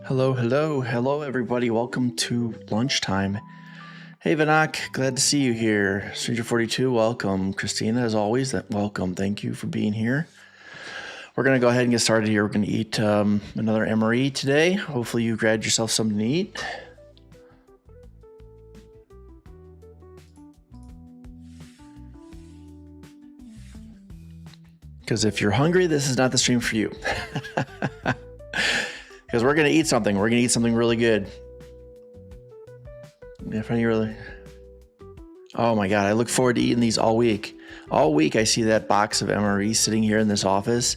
Hello, everybody. Welcome to lunchtime. Hey, Vanak, glad to see you here. Stranger42, welcome. Christina, as always, welcome. Thank you for being here. We're going to go ahead and get started here. We're going to eat another MRE today. Hopefully you grabbed yourself something to eat. Because if you're hungry, this is not the stream for you. Because we're going to eat something. We're going to eat something really good. If any really... Oh my God, I look forward to eating these all week. All week I see that box of MRE sitting here in this office.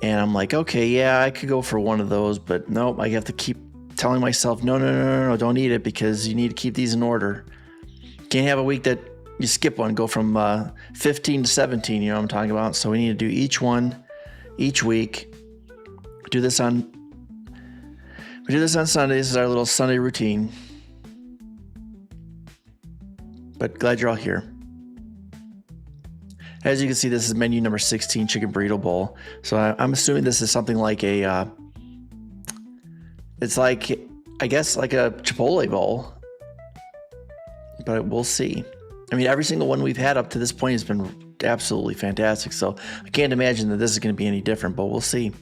And I'm like, okay, yeah, I could go for one of those. But nope, I have to keep telling myself, no, don't eat it because you need to keep these in order. Can't have a week that you skip one, go from 15 to 17, you know what I'm talking about? So we need to do each one, each week. We do this on Sundays. This is our little Sunday routine. But glad you're all here. As you can see, this is menu number 16, chicken burrito bowl. So I'm assuming this is something like it's like, I guess like a Chipotle bowl, but we'll see. I mean, every single one we've had up to this point has been absolutely fantastic. So I can't imagine that this is going to be any different, but we'll see.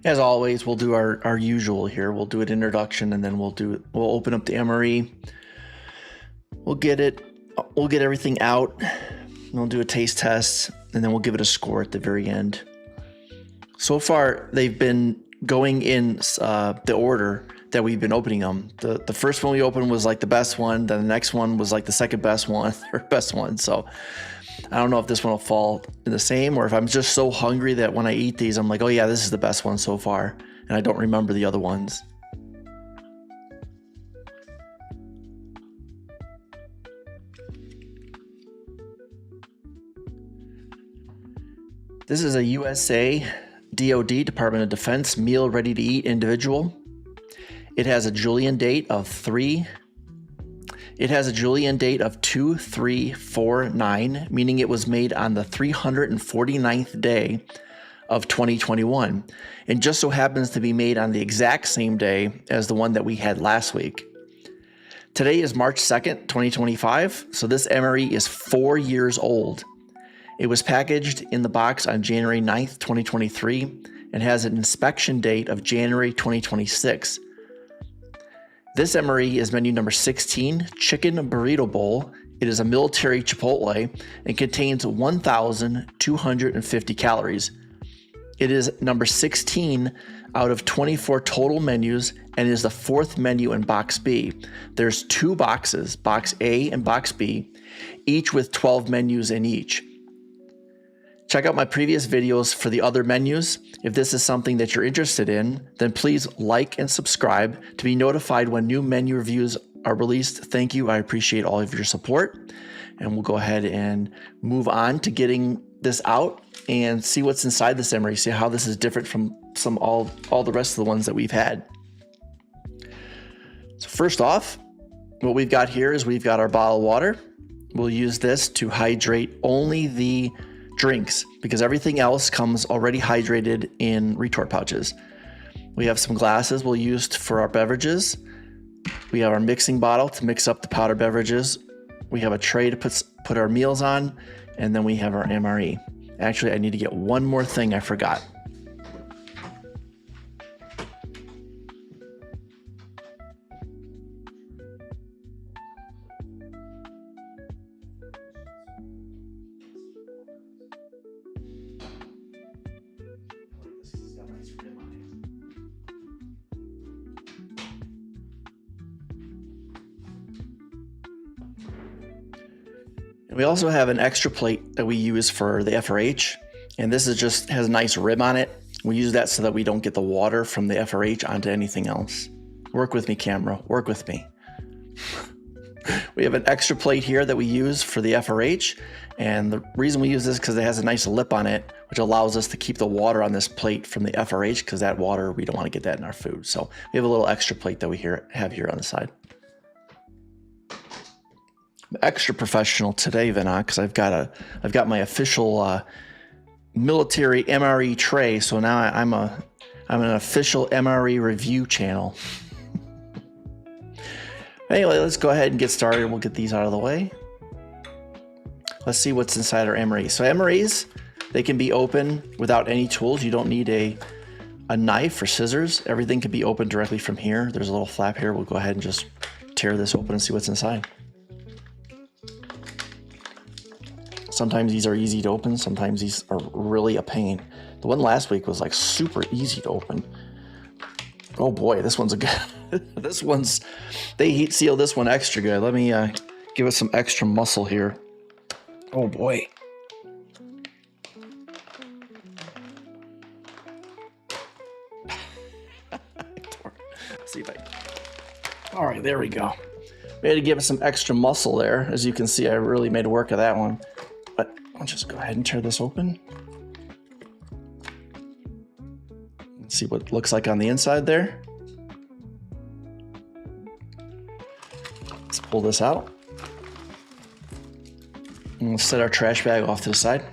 As always, we'll do our usual here. We'll do an introduction and then we'll open up the MRE. We'll get everything out. We'll do a taste test and then we'll give it a score at the very end. So far, they've been going in the order that we've been opening them. The first one we opened was like the best one. Then the next one was like the second best one, third best one. So I don't know if this one will fall in the same or if I'm just so hungry that when I eat these, I'm like, oh yeah, this is the best one so far. And I don't remember the other ones. This is a USA DoD, Department of Defense, meal ready to eat individual. It has a Julian date of 2349, meaning it was made on the 349th day of 2021, and just so happens to be made on the exact same day as the one that we had last week. Today is March 2nd, 2025, so this MRE is 4 years old. It was packaged in the box on January 9th, 2023, and has an inspection date of January 2026. This MRE is menu number 16, chicken burrito bowl. It is a military Chipotle and contains 1,250 calories. It is number 16 out of 24 total menus and is the fourth menu in box B. There's two boxes, box A and box B, each with 12 menus in each. Check out my previous videos for the other menus. If this is something that you're interested in, then please like and subscribe to be notified when new menu reviews are released. Thank you. I appreciate all of your support. And we'll go ahead and move on to getting this out and see what's inside this MRE, see how this is different from all the rest of the ones that we've had. So first off, what we've got here is we've got our bottle of water. We'll use this to hydrate only the drinks because everything else comes already hydrated in retort pouches. We have some glasses we'll use for our beverages. We have our mixing bottle to mix up the powder beverages. We have a tray to put our meals on, and then we have our MRE. Actually, I need to get one more thing I forgot. And we also have an extra plate that we use for the FRH, and this is just has a nice rib on it. We use that so that we don't get the water from the FRH onto anything else. Work with me, camera. Work with me. We have an extra plate here that we use for the FRH. And the reason we use this is because it has a nice lip on it, which allows us to keep the water on this plate from the FRH, because that water, we don't want to get that in our food. So we have a little extra plate that we have here on the side. I'm extra professional today, Vinod, because I've got my official military MRE tray. So now I'm an official MRE review channel. Anyway, let's go ahead and get started. We'll get these out of the way. Let's see what's inside our MRE. So MREs, they can be open without any tools. You don't need a knife or scissors. Everything can be opened directly from here. There's a little flap here. We'll go ahead and just tear this open and see what's inside. Sometimes these are easy to open. Sometimes these are really a pain. The one last week was like super easy to open. Oh boy, this one's a good. They heat seal this one extra good. Let me give it some extra muscle here. Oh boy. See if all right, there we go. We had to give it some extra muscle there. As you can see, I really made work of that one. But I'll just go ahead and tear this open. Let's see what it looks like on the inside there. Let's pull this out. And we'll set our trash bag off to the side.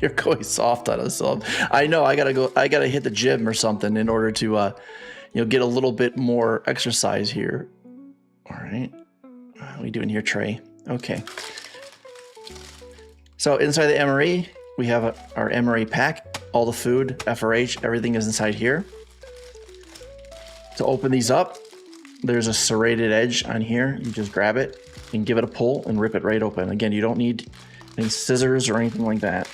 You're going soft on us. So I know I gotta hit the gym or something in order to get a little bit more exercise here. All right. What are we doing here, Trey? Okay. So inside the MRE, we have our MRE pack, all the food, FRH, everything is inside here. To open these up, there's a serrated edge on here. You just grab it and give it a pull and rip it right open. Again, you don't need any scissors or anything like that.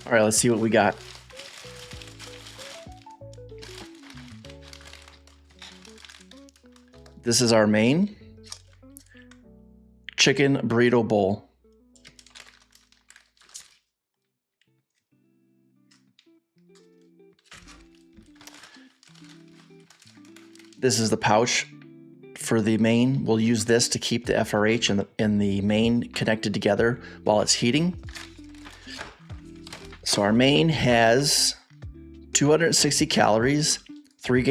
All right, let's see what we got. This is our main chicken burrito bowl. This is the pouch for the main. We'll use this to keep the FRH and the main connected together while it's heating. So our main has 260 calories, 3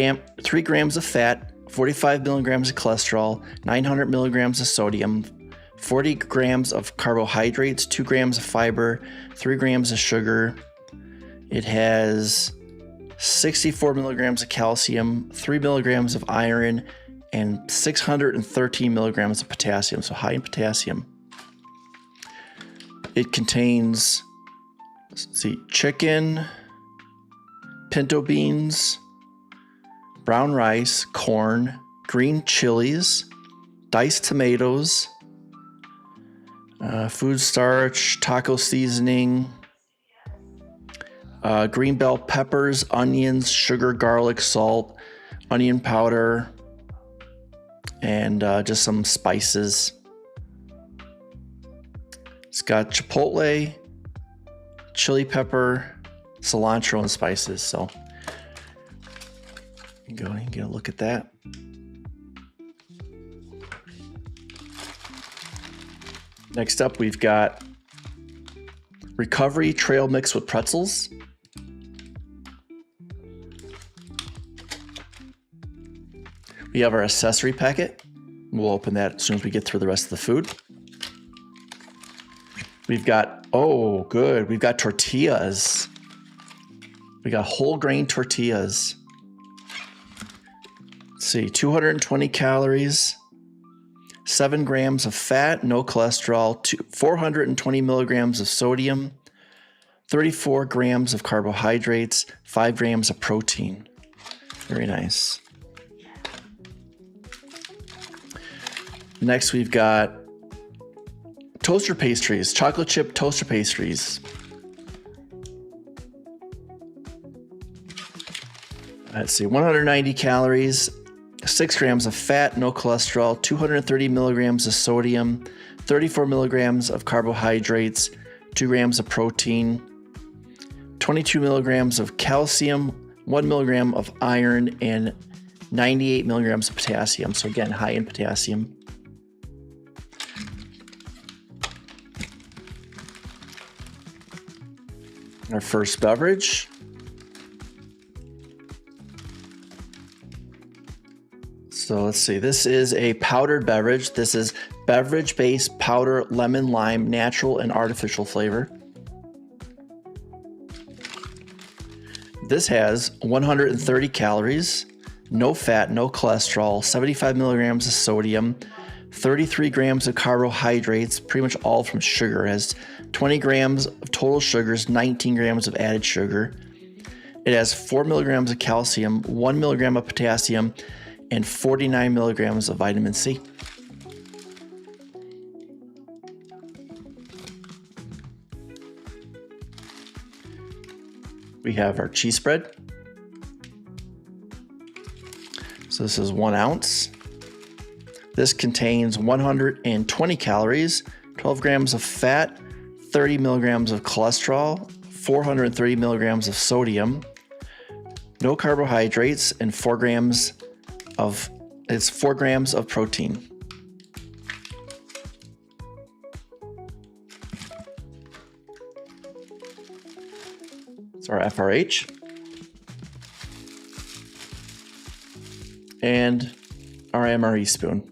grams of fat, 45 milligrams of cholesterol, 900 milligrams of sodium, 40 grams of carbohydrates, 2 grams of fiber, 3 grams of sugar. It has 64 milligrams of calcium, 3 milligrams of iron, and 613 milligrams of potassium, so high in potassium. It contains, let's see, chicken, pinto beans, brown rice, corn, green chilies, diced tomatoes, food starch, taco seasoning, green bell peppers, onions, sugar, garlic, salt, onion powder, and just some spices. It's got chipotle, chili pepper, cilantro, and spices. So go ahead and get a look at that. Next up, we've got recovery trail mix with pretzels. We have our accessory packet. We'll open that as soon as we get through the rest of the food. We've got, oh, good. We've got tortillas. We got whole grain tortillas. Let's see, 220 calories, 7 grams of fat, no cholesterol, 420 milligrams of sodium, 34 grams of carbohydrates, 5 grams of protein. Very nice. Next, we've got toaster pastries, chocolate chip toaster pastries. Let's see, 190 calories, 6 grams of fat, no cholesterol, 230 milligrams of sodium, 34 milligrams of carbohydrates, 2 grams of protein. 22 milligrams of calcium, 1 milligram of iron, and 98 milligrams of potassium. So again, high in potassium. Our first beverage. So let's see, this is a powdered beverage. This is beverage-based powder lemon lime, natural and artificial flavor. This has 130 calories, no fat, no cholesterol, 75 milligrams of sodium, 33 grams of carbohydrates, pretty much all from sugar. It has 20 grams of total sugars, 19 grams of added sugar. It has 4 milligrams of calcium, 1 milligram of potassium, and 49 milligrams of vitamin C. We have our cheese spread. So this is 1 ounce. This contains 120 calories, 12 grams of fat, 30 milligrams of cholesterol, 430 milligrams of sodium, no carbohydrates, and 4 grams of protein. It's our FRH. And our MRE spoon.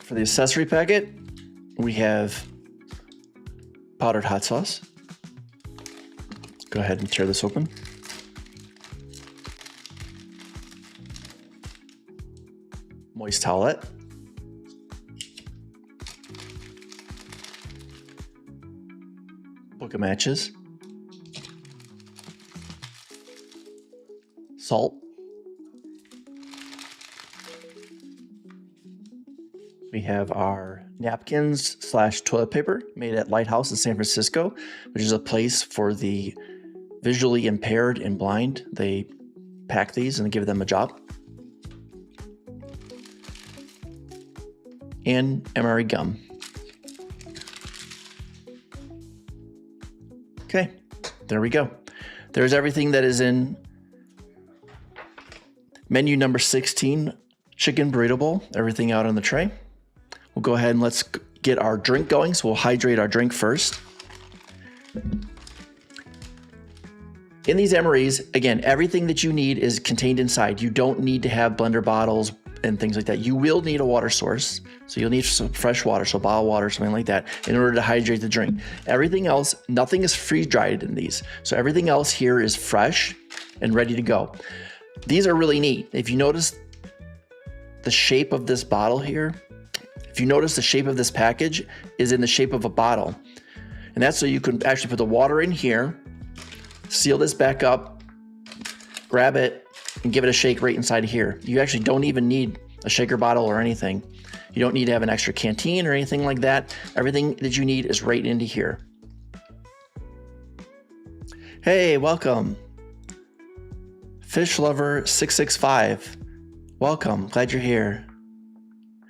For the accessory packet, we have powdered hot sauce. Go ahead and tear this open. Moist towelette. Book of matches. Salt. We have our napkins / toilet paper made at Lighthouse in San Francisco, which is a place for the visually impaired and blind. They pack these and give them a job. And MRE gum. Okay, there we go. There's everything that is in menu number 16, chicken burrito bowl, everything out on the tray. We'll go ahead and let's get our drink going. So we'll hydrate our drink first. In these MREs, again, everything that you need is contained inside. You don't need to have blender bottles and things like that. You will need a water source. So you'll need some fresh water, so bottled water, something like that, in order to hydrate the drink. Everything else, nothing is freeze dried in these. So everything else here is fresh and ready to go. These are really neat. If you notice the shape of this bottle here, if you notice the shape of this package is in the shape of a bottle. And that's so you can actually put the water in here, seal this back up, grab it, and give it a shake right inside of here. You actually don't even need a shaker bottle or anything. You don't need to have an extra canteen or anything like that. Everything that you need is right into here. Hey, welcome. Fish Lover 665. Welcome, glad you're here.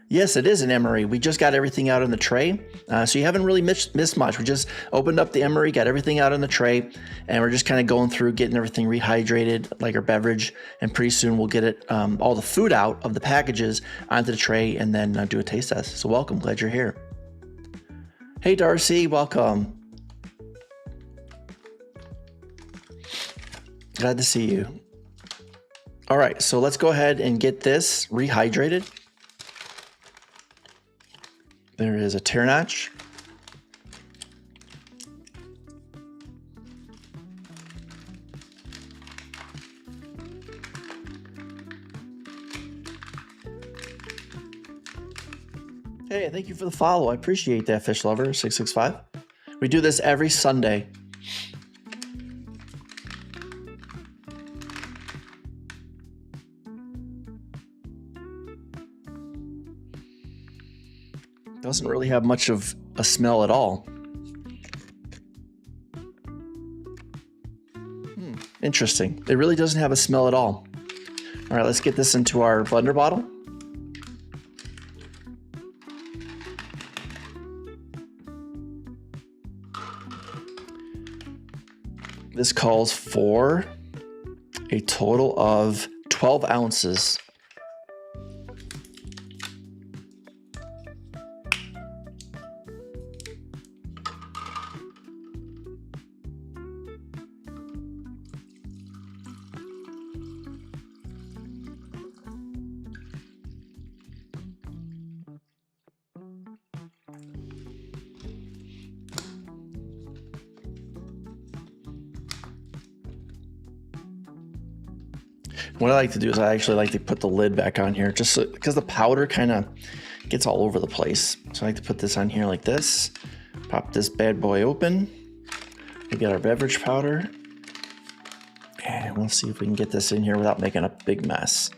Yes, it is an MRE. We just got everything out on the tray. So you haven't really missed much. We just opened up the MRE, got everything out on the tray, and we're just kind of going through getting everything rehydrated, like our beverage. And pretty soon we'll get it, all the food out of the packages onto the tray and then do a taste test. So welcome, glad you're here. Hey, Darcy, welcome. Glad to see you. All right, so let's go ahead and get this rehydrated. There is a tear notch. Hey, thank you for the follow. I appreciate that, Fish Lover 665. We do this every Sunday. Doesn't really have much of a smell at all. Interesting. It really doesn't have a smell at all. All right, let's get this into our blender bottle. This calls for a total of 12 ounces. What I like to do is I actually like to put the lid back on here just because the powder kind of gets all over the place. So I like to put this on here like this, pop this bad boy open. We get our beverage powder and we'll see if we can get this in here without making a big mess.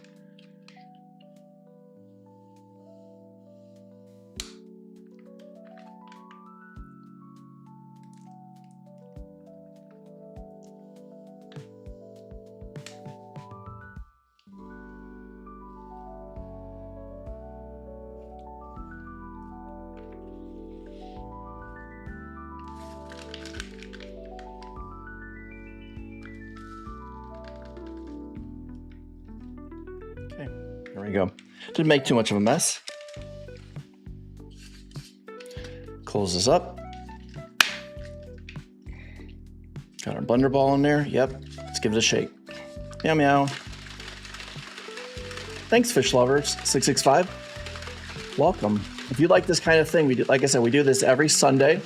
Okay, there we go. Didn't make too much of a mess. Close this up. Got our blender ball in there. Yep, let's give it a shake. Meow meow. Thanks, fish lovers. 665. Welcome. If you like this kind of thing, we do, like I said, we do this every Sunday.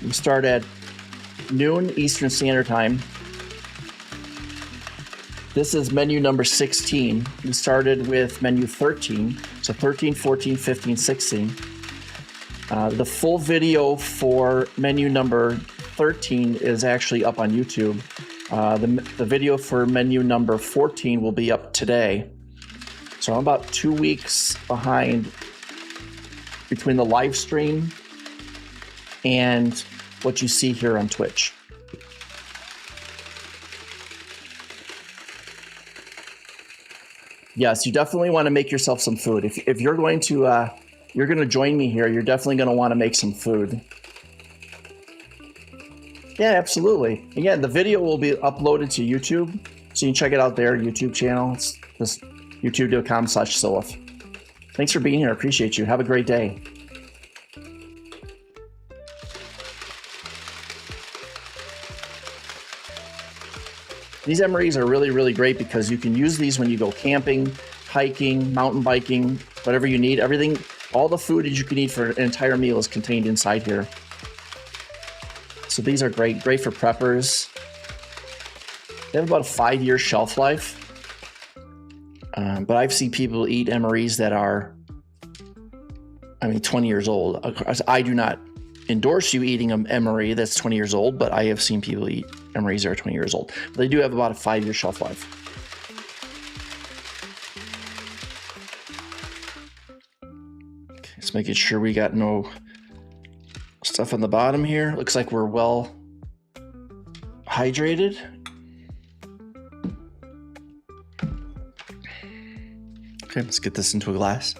We start at noon Eastern Standard Time. This is menu number 16. We started with menu 13. So 13, 14, 15, 16. The full video for menu number 13 is actually up on YouTube. The video for menu number 14 will be up today. So I'm about 2 weeks behind between the live stream and what you see here on Twitch. Yes, you definitely want to make yourself some food. If you're going to join me here, you're definitely going to want to make some food. Yeah, absolutely. Again, the video will be uploaded to YouTube, so you can check it out there, YouTube channel. It's just youtube.com/Silif. Thanks for being here. I appreciate you. Have a great day. These MREs are really, really great because you can use these when you go camping, hiking, mountain biking, whatever you need. Everything, all the food that you can eat for an entire meal is contained inside here. So these are great for preppers. They have about a 5-year shelf life. But I've seen people eat MREs that are, 20 years old. I do not endorse you eating an MRE that's 20 years old, but I have seen people eat MREs that are 20 years old. They do have about a 5-year shelf life. Okay, just making sure we got no stuff on the bottom here. Looks like we're well hydrated. Okay, let's get this into a glass.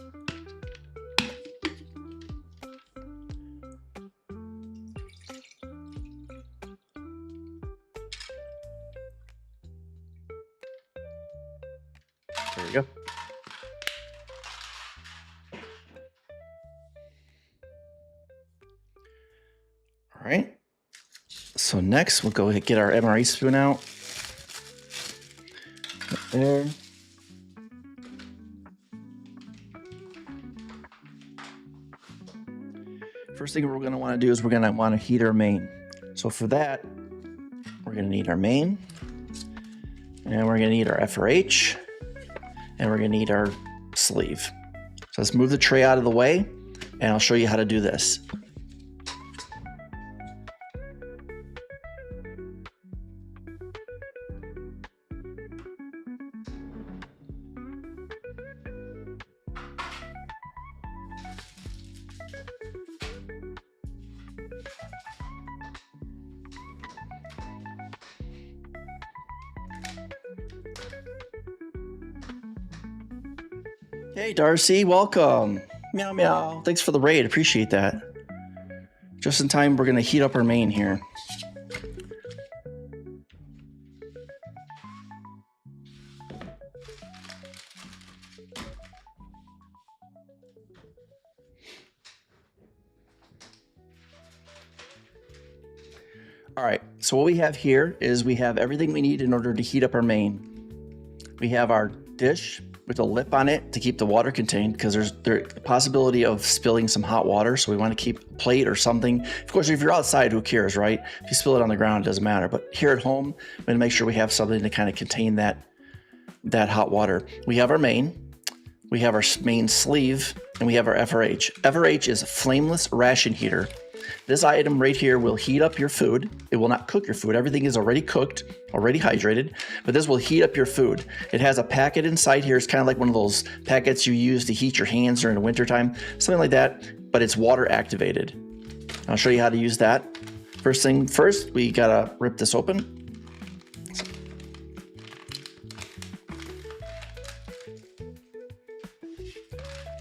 There we go. All right. So next we'll go ahead and get our MRE spoon out. Right there. First thing we're going to want to do is we're going to want to heat our main. So for that, we're going to need our main, and we're going to need our FRH, and we're going to need our sleeve. So let's move the tray out of the way, and I'll show you how to do this. Hey Darcy, welcome. Meow meow. Thanks for the raid. Appreciate that. Just in time, we're gonna heat up our main here. All right, so what we have here is we have everything we need in order to heat up our main. We have our dish with a lip on it to keep the water contained, because there's the possibility of spilling some hot water. So we want to keep a plate or something. Of course, if you're outside, who cares, right? If you spill it on the ground, it doesn't matter. But here at home, we're gonna make sure we have something to kind of contain that hot water. We have our main, we have our main sleeve, and we have our FRH. FRH is a flameless ration heater. This item right here will heat up your food. It will not cook your food. Everything is already cooked, already hydrated, but this will heat up your food. It has a packet inside here. It's kind of like one of those packets you use to heat your hands during the wintertime, something like that, but it's water activated. I'll show you how to use that. First thing first, we gotta rip this open.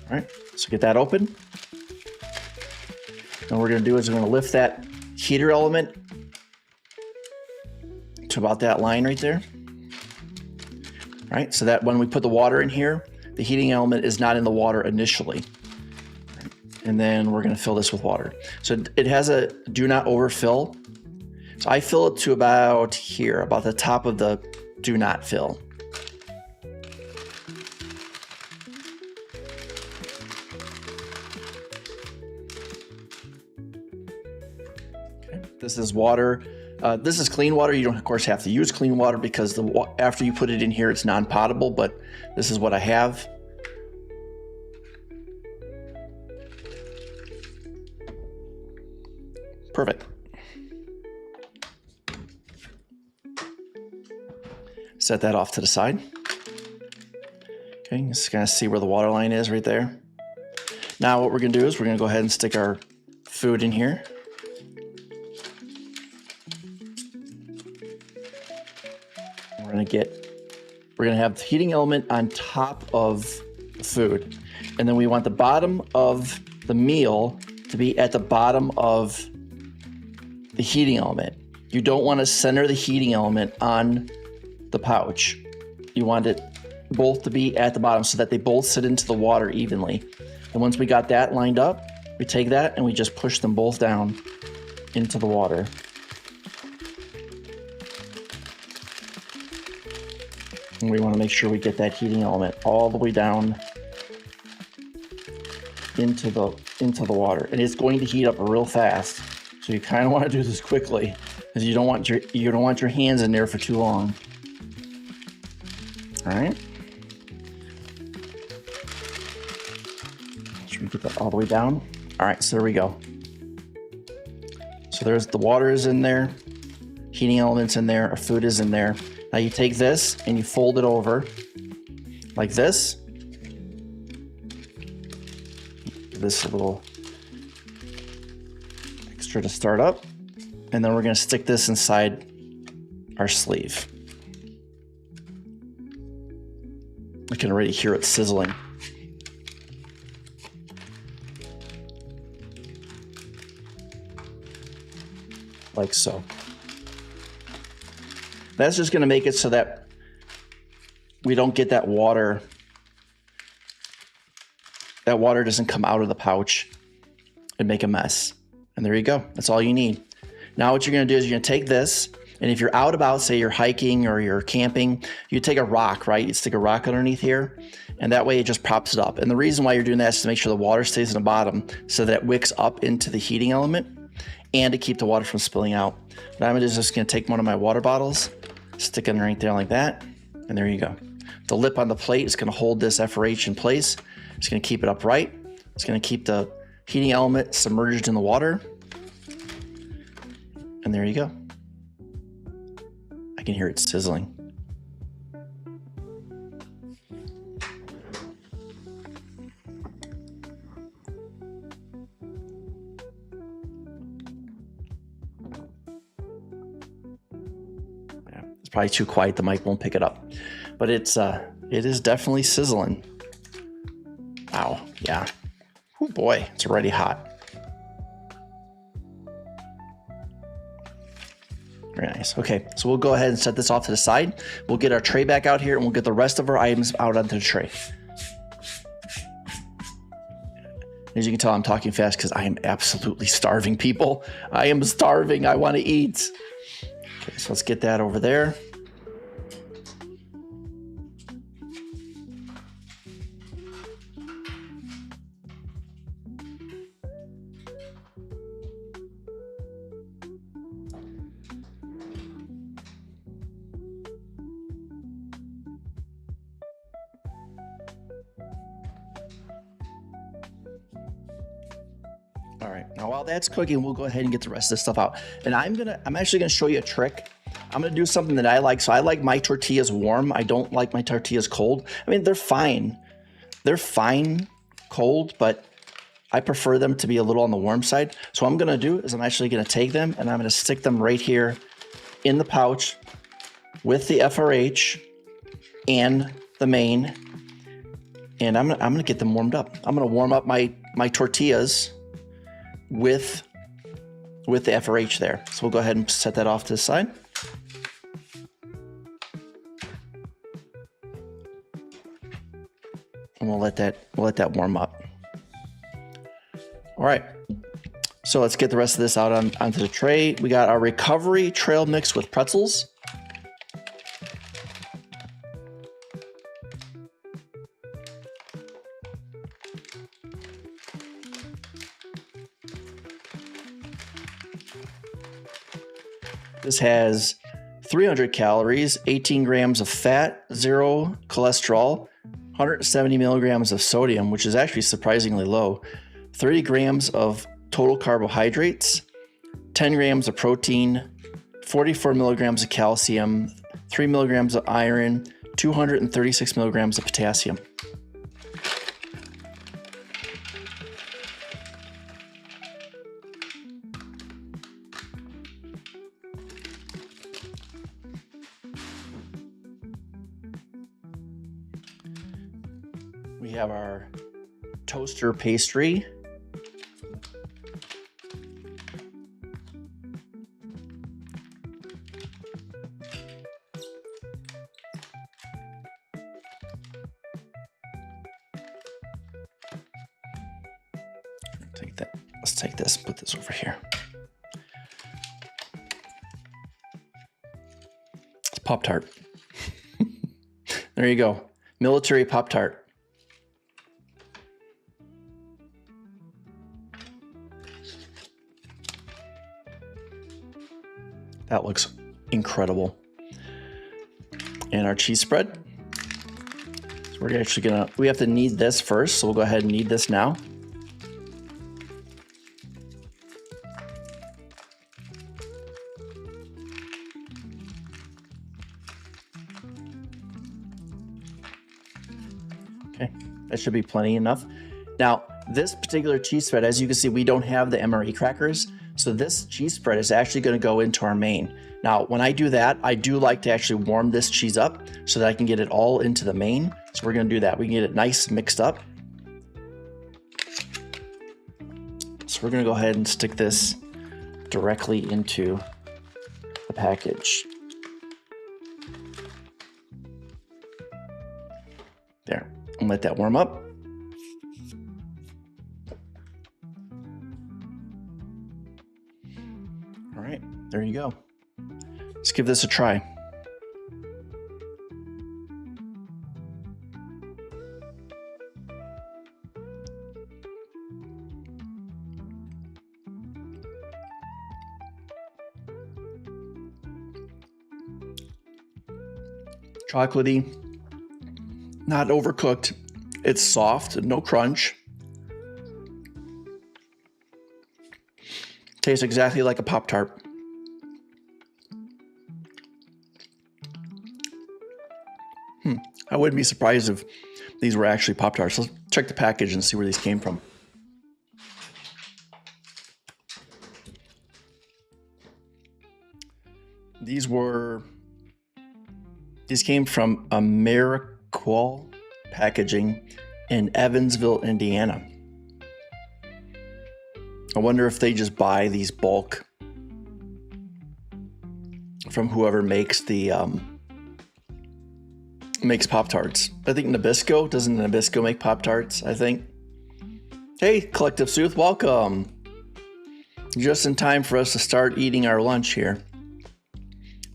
All right, so get that open. And what we're going to do is we're going to lift that heater element to about that line right there. All right, so that when we put the water in here, the heating element is not in the water initially. And then we're going to fill this with water. So it has a do not overfill. So I fill it to about here, about the top of the do not fill. This is water. This is clean water. You don't, of course, have to use clean water because after you put it in here, it's non-potable, but this is what I have. Perfect. Set that off to the side. Okay, just kind of see where the water line is right there. Now what we're going to do is we're going to go ahead and stick our food in here. We're gonna have the heating element on top of the food. And then we want the bottom of the meal to be at the bottom of the heating element. You don't want to center the heating element on the pouch. You want it both to be at the bottom so that they both sit into the water evenly. And once we got that lined up, we take that and we just push them both down into the water. And we want to make sure we get that heating element all the way down into the water. And it's going to heat up real fast. So you kind of want to do this quickly because you don't want your hands in there for too long. All right. Should we get that all the way down? All right, so there we go. So there's the water is in there, heating elements in there, our food is in there. Now you take this and you fold it over like this. This little extra to start up. And then we're going to stick this inside our sleeve. I can already hear it sizzling. Like so. That's just going to make it so that we don't get that water. That water doesn't come out of the pouch and make a mess. And there you go. That's all you need. Now what you're going to do is you're going to take this, and if you're out about, say you're hiking or you're camping, you take a rock, right? You stick a rock underneath here, and that way it just props it up. And the reason why you're doing that is to make sure the water stays in the bottom so that it wicks up into the heating element and to keep the water from spilling out. What I'm just going to take one of my water bottles, stick it right there like that, and there you go. The lip on the plate is going to hold this FRH in place. It's going to keep it upright. It's going to keep the heating element submerged in the water. And there you go. I can hear it sizzling. Yeah, it's probably too quiet. The mic won't pick it up, but it is definitely sizzling. Wow. Yeah. Oh boy, it's already hot. Very nice. Okay, so we'll go ahead and set this off to the side. We'll get our tray back out here and we'll get the rest of our items out onto the tray. As you can tell, I'm talking fast because I am absolutely starving, people. I am starving. I want to eat. Okay, so let's get that over there. All right, now while that's cooking, we'll go ahead and get the rest of this stuff out. And I'm actually gonna show you a trick. I'm gonna do something that I like. So I like my tortillas warm. I don't like my tortillas cold. I mean, they're fine. They're fine cold, but I prefer them to be a little on the warm side. So what I'm gonna do is I'm actually gonna take them and I'm gonna stick them right here in the pouch with the FRH and the main. And I'm gonna get them warmed up. I'm gonna warm up my tortillas with the FRH there. So we'll go ahead and set that off to the side. And we'll let that warm up. All right. So let's get the rest of this out onto the tray. We got our recovery trail mix with pretzels. This has 300 calories, 18 grams of fat, 0 cholesterol, 170 milligrams of sodium, which is actually surprisingly low, 30 grams of total carbohydrates, 10 grams of protein, 44 milligrams of calcium, 3 milligrams of iron, 236 milligrams of potassium. We have our toaster pastry. Take that. Let's take this and put this over here. It's Pop-Tart. There you go. Military Pop-Tart. That looks incredible. And our cheese spread. So we're actually we have to knead this first, so we'll go ahead and knead this now. Okay, that should be plenty enough. Now, this particular cheese spread, as you can see, we don't have the MRE crackers. So this cheese spread is actually going to go into our main. Now, when I do that, I do like to actually warm this cheese up so that I can get it all into the main. So we're going to do that. We can get it nice mixed up. So we're going to go ahead and stick this directly into the package. There, and let that warm up. All right, there you go. Let's give this a try. Chocolatey, not overcooked. It's soft, no crunch. Tastes exactly like a Pop-Tart. I wouldn't be surprised if these were actually Pop-Tarts. Let's check the package and see where these came from. These came from AmeriQual Packaging in Evansville, Indiana. I wonder if they just buy these bulk from whoever makes the makes Pop-Tarts. I think Nabisco, doesn't Nabisco make Pop-Tarts, I think? Hey, Collective Sooth, welcome. Just in time for us to start eating our lunch here.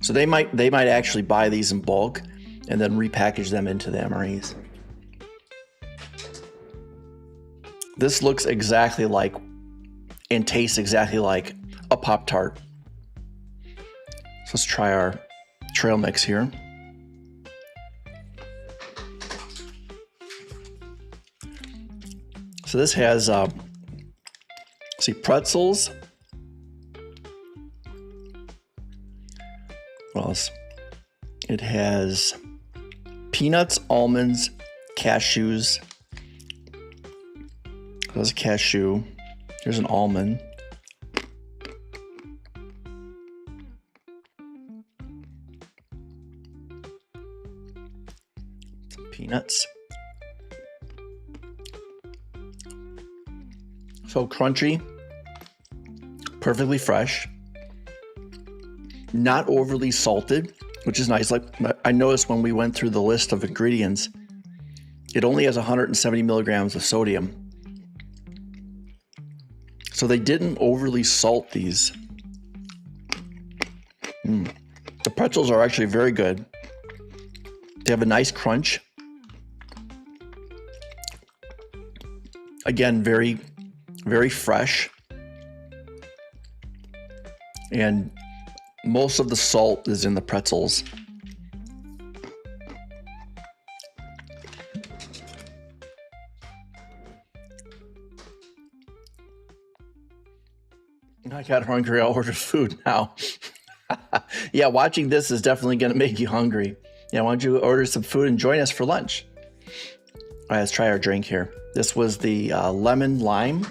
So they might actually buy these in bulk and then repackage them into the MREs. This looks exactly like and tastes exactly like a Pop-Tart. So let's try our trail mix here. So this has, see, pretzels. What else? It has peanuts, almonds, cashews. There's a cashew. Here's an almond. Some peanuts. So crunchy, perfectly fresh, not overly salted, which is nice. Like I noticed when we went through the list of ingredients, it only has 170 milligrams of sodium. So they didn't overly salt these. The pretzels are actually very good. They have a nice crunch. Again, very, very fresh. And most of the salt is in the pretzels. I got hungry. I'll order food now. Yeah, watching this is definitely going to make you hungry. Yeah, why don't you order some food and join us for lunch? All right, let's try our drink here. This was the lemon lime.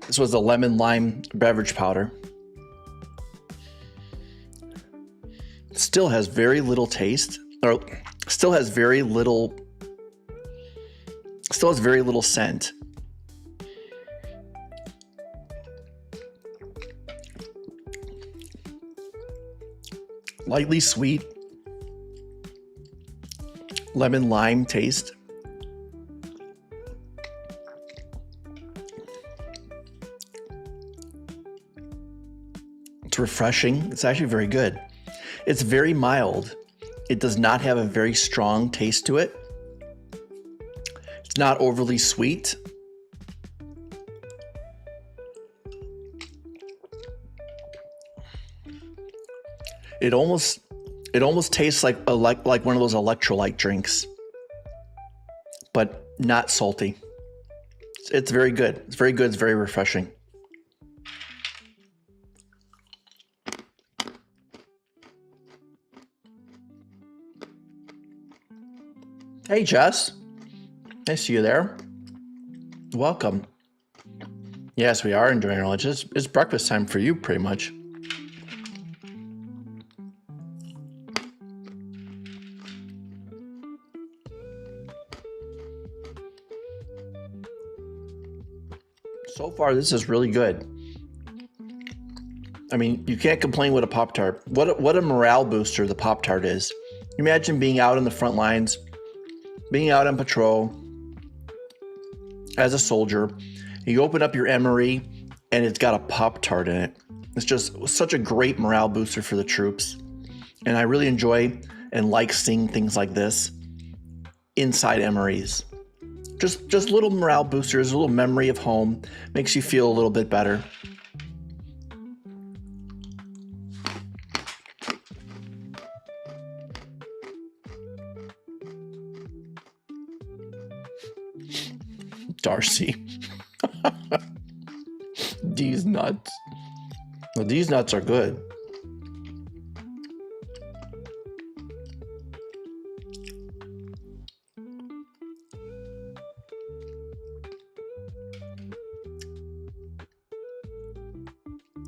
This was the lemon lime beverage powder. Still has very little taste, or still has very little scent. Lightly sweet, lemon lime taste. It's refreshing. It's actually very good. It's very mild. It does not have a very strong taste to it. It's not overly sweet. It almost tastes like one of those electrolyte drinks, but not salty. It's very good. It's very good. It's very refreshing. Hey, Jess. I see you there. Welcome. Yes, we are enjoying our lunch. It's breakfast time for you, pretty much. So far, this is really good. I mean, you can't complain with a Pop-Tart. What a morale booster the Pop-Tart is. Imagine being out in the front lines, being out on patrol as a soldier. You open up your MRE and it's got a Pop-Tart in it. It's just such a great morale booster for the troops. And I really enjoy and like seeing things like this inside MREs. Just little morale boosters, a little memory of home, makes you feel a little bit better. Darcy. These nuts. Well, these nuts are good.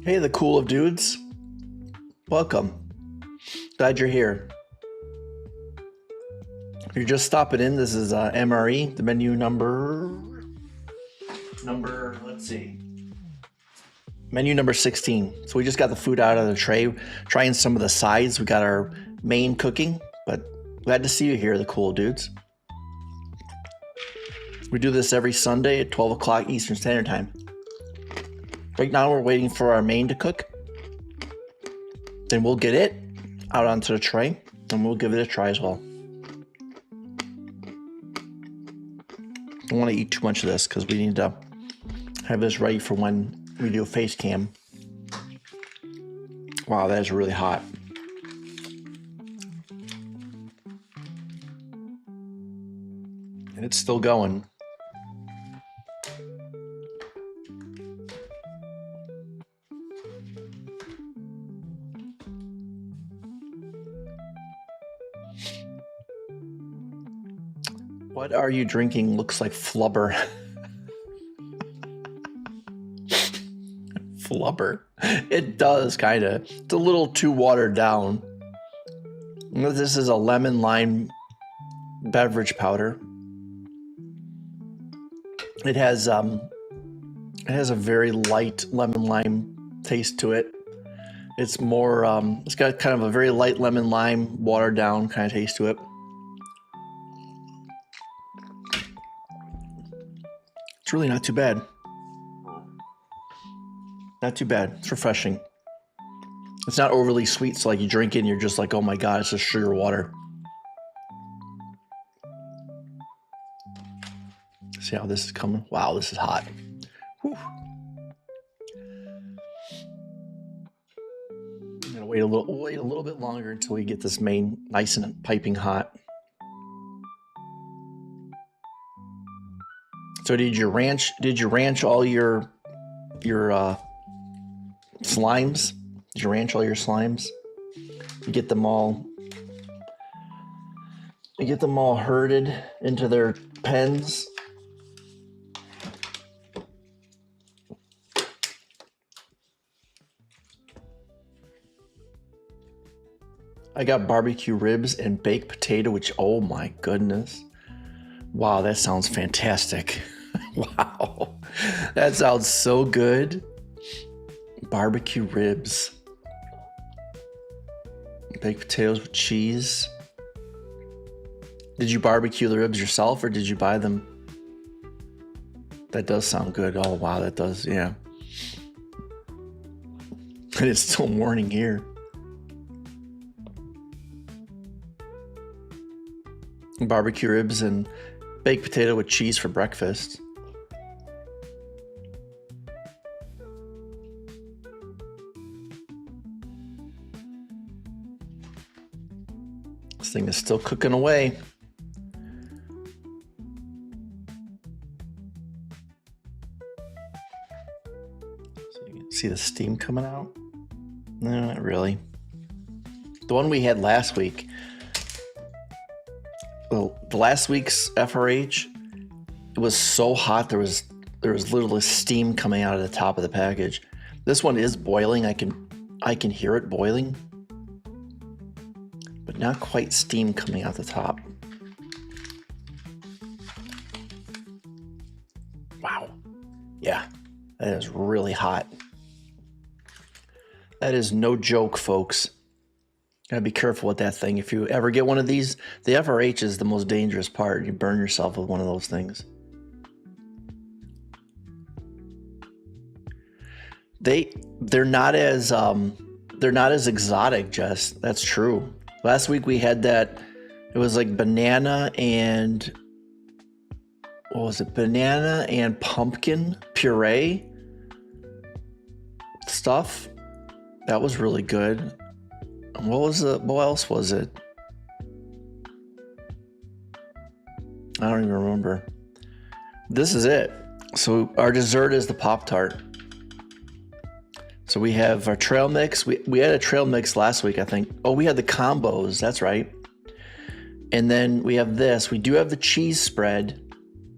Hey, the cool of dudes. Welcome. Glad you're here. If you're just stopping in, this is MRE, the menu number, let's see. Menu number 16. So we just got the food out of the tray, trying some of the sides. We got our main cooking, but glad to see you here, the cool dudes. We do this every Sunday at 12 o'clock Eastern Standard Time. Right now we're waiting for our main to cook. Then we'll get it out onto the tray and we'll give it a try as well. I don't want to eat too much of this because we need to have this ready for when we do a face cam. Wow, that is really hot. And it's still going. What are you drinking? Looks like flubber. Flubber. It does, kind of. It's a little too watered down. This is a lemon lime beverage powder. It has a very light lemon lime taste to it. It's more, it's got kind of a very light lemon lime, watered down kind of taste to it. It's really not too bad. Not too bad. It's refreshing. It's not overly sweet, so like you drink it and you're just like, oh my God, it's just sugar water. See how this is coming? Wow, this is hot. Whew. I'm gonna wait a little bit longer until we get this main nice and piping hot. So did you ranch all your slimes? Did you ranch all your slimes? You get them all herded into their pens. I got barbecue ribs and baked potato, which, oh my goodness. Wow, that sounds fantastic. Wow, that sounds so good. Barbecue ribs. Baked potatoes with cheese. Did you barbecue the ribs yourself or did you buy them? That does sound good. Oh, wow, that does, yeah. And it's still morning here. Barbecue ribs and baked potato with cheese for breakfast. This thing is still cooking away. So you can see the steam coming out. No, not really. The one we had last week. Well, the last week's FRH, it was so hot there was literally steam coming out of the top of the package. This one is boiling. I can hear it boiling, but not quite steam coming out the top. Wow. Yeah, that is really hot. That is no joke, folks. Gotta be careful with that thing. If you ever get one of these, the FRH is the most dangerous part. You burn yourself with one of those things. They're not as exotic, Jess. That's true. Last week we had that. It was like banana and what was it? Banana and pumpkin puree stuff. That was really good. What else was it? I don't even remember. This is it. So our dessert is the Pop-Tart. So we have our trail mix. We had a trail mix last week, I think. Oh, we had the combos. That's right. And then we have this. We do have the cheese spread,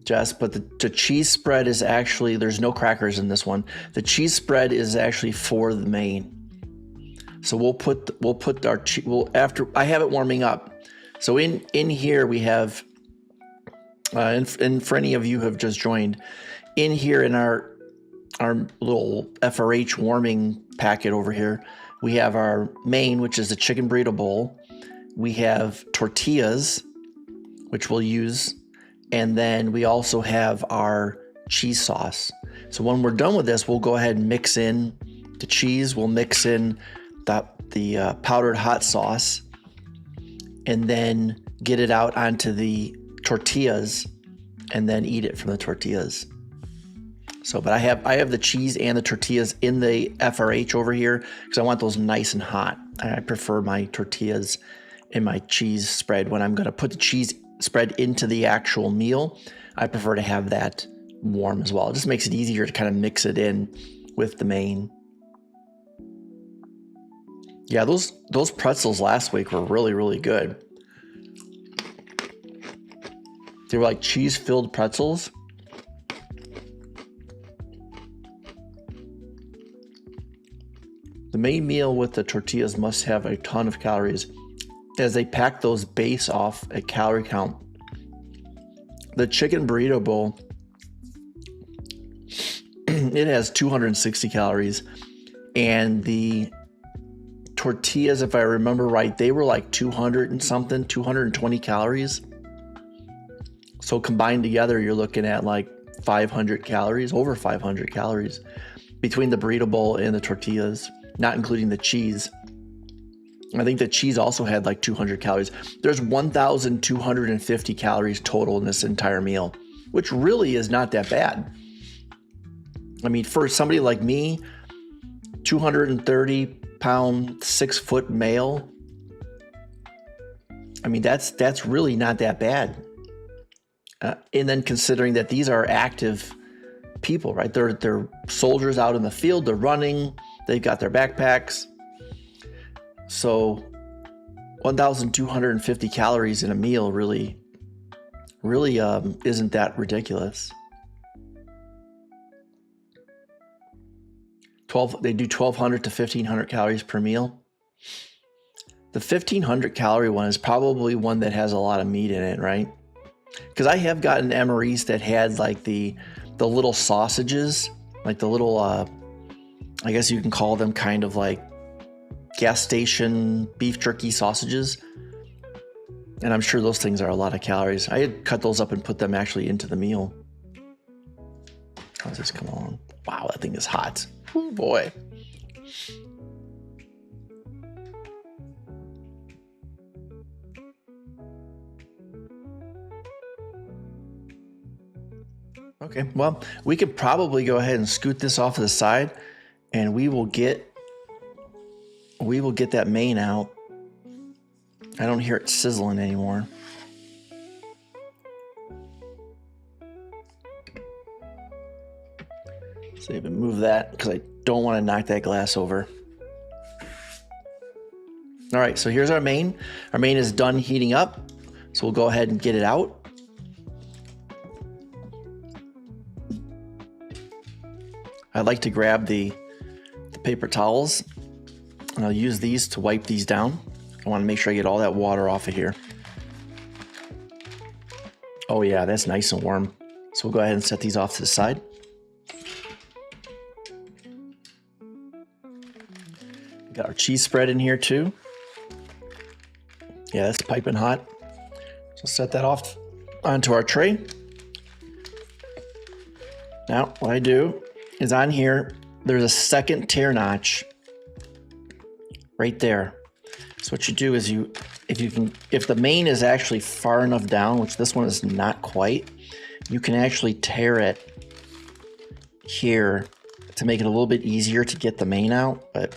Jess, but the cheese spread is actually, there's no crackers in this one. The cheese spread is actually for the main. So we'll put our after I have it warming up. So in here we have, and for any of you who have just joined, in here in our little FRH warming packet over here, we have our main, which is the chicken burrito bowl. We have tortillas, which we'll use, and then we also have our cheese sauce. So when we're done with this, we'll go ahead and mix in the cheese. We'll mix in the powdered hot sauce and then get it out onto the tortillas and then eat it from the tortillas. So, but I have the cheese and the tortillas in the FRH over here because I want those nice and hot. I prefer my tortillas and my cheese spread. When I'm going to put the cheese spread into the actual meal, I prefer to have that warm as well. It just makes it easier to kind of mix it in with the main. Yeah, those pretzels last week were really, really good. They were like cheese-filled pretzels. The main meal with the tortillas must have a ton of calories as they pack those base off a calorie count. The chicken burrito bowl, it has 260 calories, and the tortillas, if I remember right, they were like 200 and something, 220 calories. So combined together, you're looking at like 500 calories, over 500 calories between the burrito bowl and the tortillas, not including the cheese. I think the cheese also had like 200 calories. There's 1,250 calories total in this entire meal, which really is not that bad. I mean, for somebody like me, 230 pound, 6-foot male, I mean, that's really not that bad. And then considering that these are active people, right? They're soldiers out in the field, they're running, they've got their backpacks. So 1,250 calories in a meal really isn't that ridiculous. They do 1,200 to 1,500 calories per meal. The 1,500 calorie one is probably one that has a lot of meat in it, right? Because I have gotten MREs that had like the little sausages, like the little, I guess you can call them kind of like gas station beef jerky sausages. And I'm sure those things are a lot of calories. I had cut those up and put them actually into the meal. How's this come along? Wow, that thing is hot. Oh boy. Okay, well, we could probably go ahead and scoot this off to the side, and we will get that main out. I don't hear it sizzling anymore. So even move that because I don't want to knock that glass over. All right, so here's our main. Our main is done heating up, so we'll go ahead and get it out. I like to grab the paper towels, and I'll use these to wipe these down. I want to make sure I get all that water off of here. Oh yeah, that's nice and warm. So we'll go ahead and set these off to the side. Got our cheese spread in here too. Yeah, that's piping hot. So set that off onto our tray. Now, what I do is on here, there's a second tear notch right there. So what you do is if the main is actually far enough down, which this one is not quite, you can actually tear it here to make it a little bit easier to get the main out. But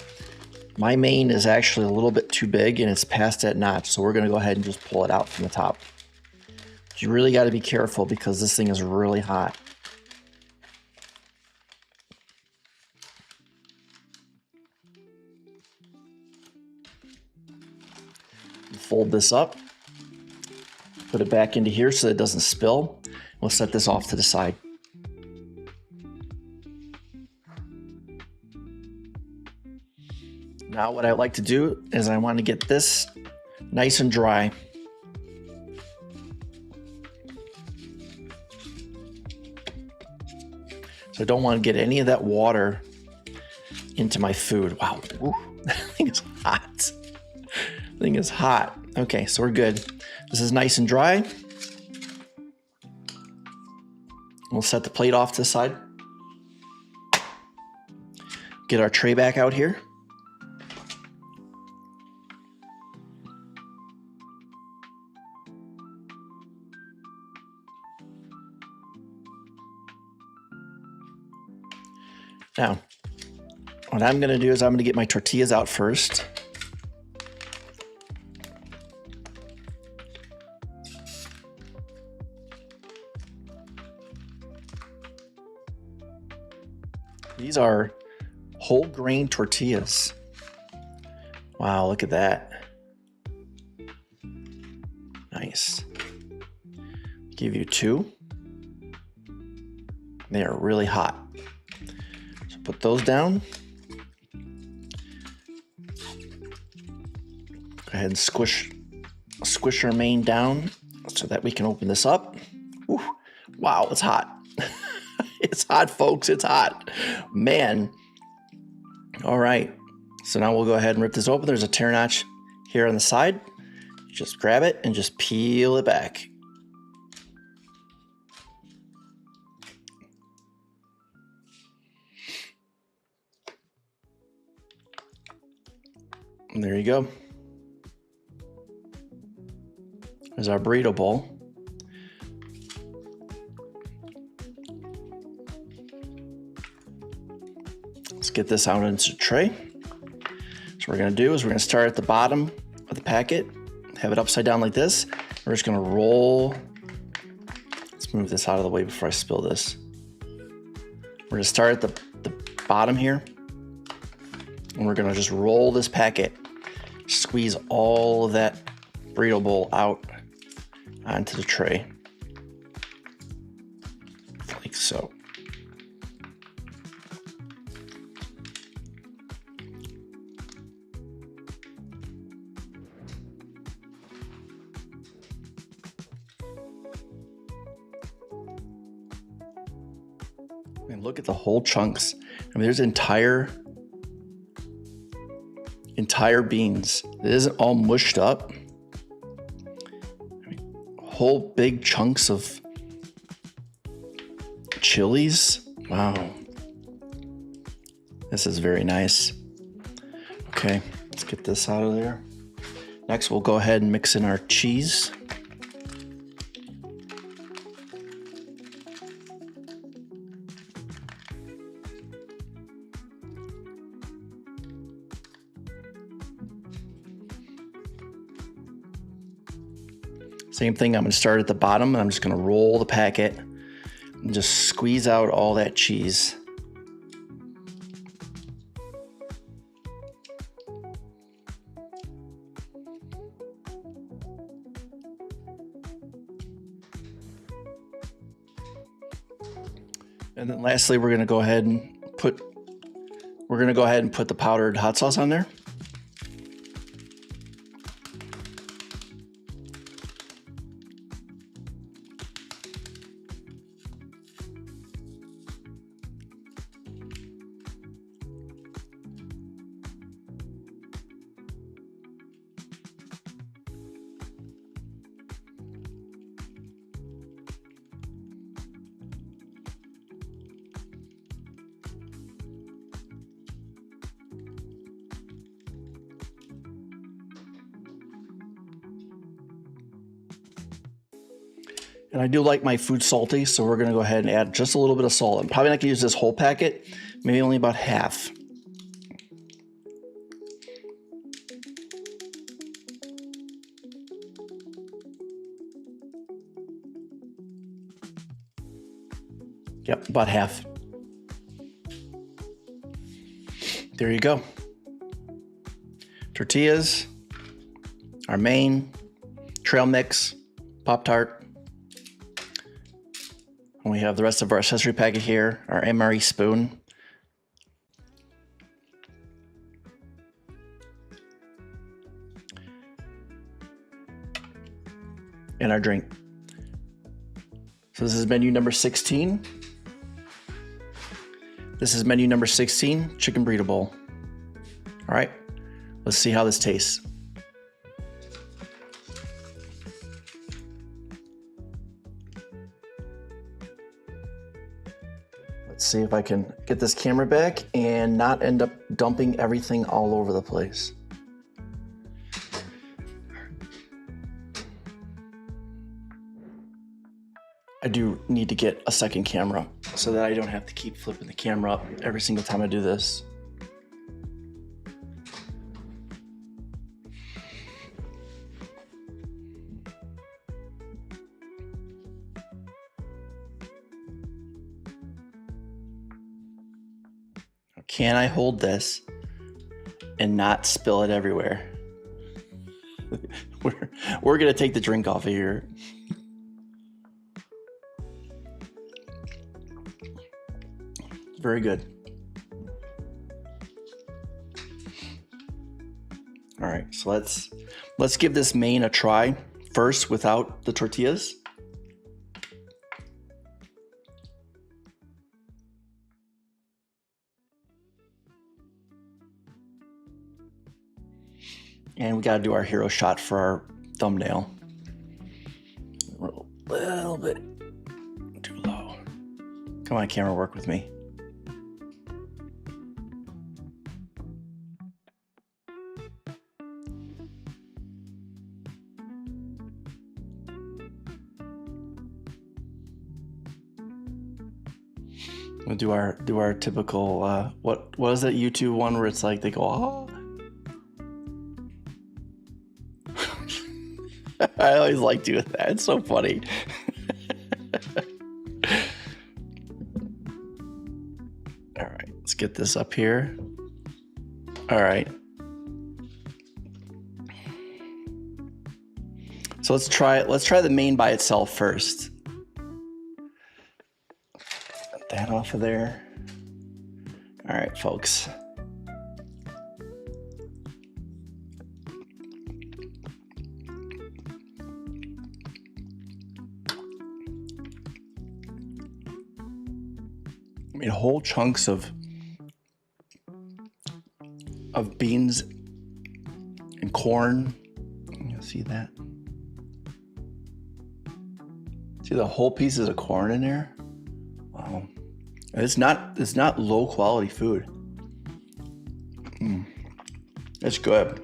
my main is actually a little bit too big and it's past that notch. So we're gonna go ahead and just pull it out from the top. But you really gotta be careful because this thing is really hot. Fold this up, put it back into here so that it doesn't spill. We'll set this off to the side. Now what I like to do is I want to get this nice and dry. So I don't want to get any of that water into my food. Wow, ooh, that thing is hot. Thing is hot. Okay, so we're good. This is nice and dry. We'll set the plate off to the side. get our tray back out here. Now, what I'm going to do is I'm going to get my tortillas out first. These are whole grain tortillas. Wow, look at that. Nice. Give you 2. They are really hot. So put those down. Go ahead and squish our main down so that we can open this up. Whew. Wow, it's hot. It's hot, folks. It's hot. Man. All right. So now we'll go ahead and rip this open. There's a tear notch here on the side. Just grab it and just peel it back. And there you go. There's our burrito bowl. Let's get this out into the tray. So what we're going to do is we're going to start at the bottom of the packet, have it upside down like this. We're just going to roll. Let's move this out of the way before I spill this. We're going to start at the bottom here, and we're going to just roll this packet, squeeze all of that burrito bowl out onto the tray, like so. And look at the whole chunks. I mean, there's entire beans. It isn't all mushed up. I mean, whole big chunks of chilies. Wow. This is very nice. Okay, let's get this out of there. Next, we'll go ahead and mix in our cheese. Same thing, I'm going to start at the bottom and I'm just going to roll the packet and just squeeze out all that cheese. And then lastly, we're going to go ahead and put the powdered hot sauce on there. And I do like my food salty, so we're going to go ahead and add just a little bit of salt. I'm probably not going to use this whole packet, maybe only about half. Yep, about half. There you go. Tortillas, our main, trail mix, Pop-Tart. And we have the rest of our accessory packet here, our MRE spoon. And our drink. So this is menu number 16. This is menu number 16, chicken burrito bowl. All right, let's see how this tastes. Let's see if I can get this camera back and not end up dumping everything all over the place. I do need to get a second camera so that I don't have to keep flipping the camera up every single time I do this. Can I hold this and not spill it everywhere? We're gonna take the drink off of here. Very good. All right, so let's give this main a try first without the tortillas. And we got to do our hero shot for our thumbnail. We're a little bit too low. Come on, camera, work with me. We'll do our typical what is that YouTube one where it's like they go, oh. I always like doing that. It's so funny. All right, let's get this up here. All right. So let's try the main by itself first. Get that off of there. All right, folks. I mean, whole chunks of beans and corn. You see that? See the whole pieces of corn in there? Wow. It's not low quality food. It's good.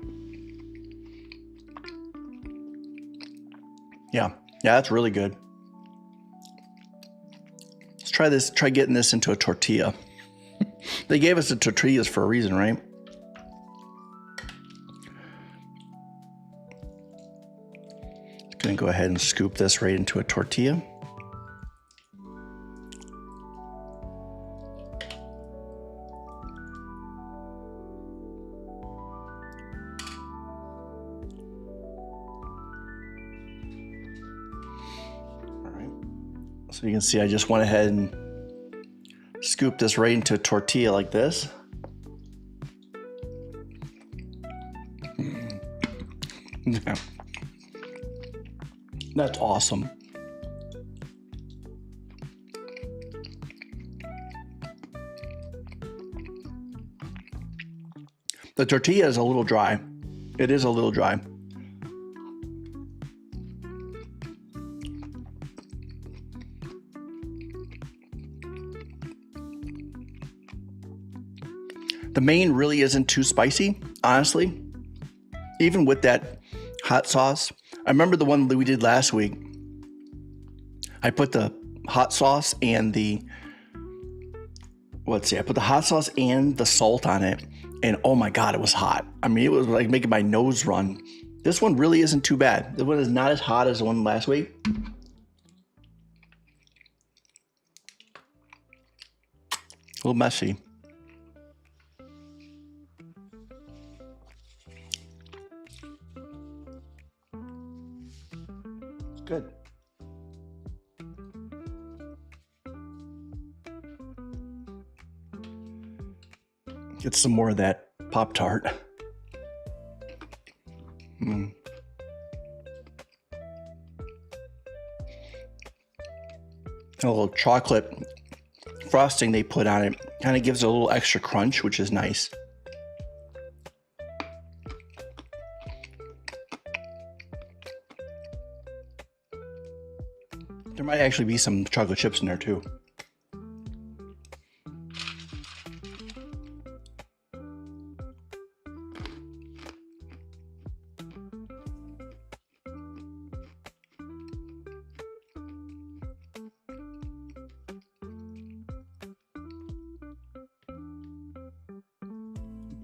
Yeah, that's really good. Try getting this into a tortilla. They gave us the tortillas for a reason, right? Just gonna go ahead and scoop this right into a tortilla. So you can see I just went ahead and scooped this right into a tortilla like this. That's awesome. The tortilla is a little dry. It is a little dry. The main really isn't too spicy, honestly. Even with that hot sauce. I remember the one that we did last week. I put the hot sauce and I put the hot sauce and the salt on it. And oh my God, it was hot. I mean, it was like making my nose run. This one really isn't too bad. This one is not as hot as the one last week. A little messy. Good. Get some more of that Pop-Tart. A little chocolate frosting they put on it kind of gives it a little extra crunch, which is nice. There might actually be some chocolate chips in there too.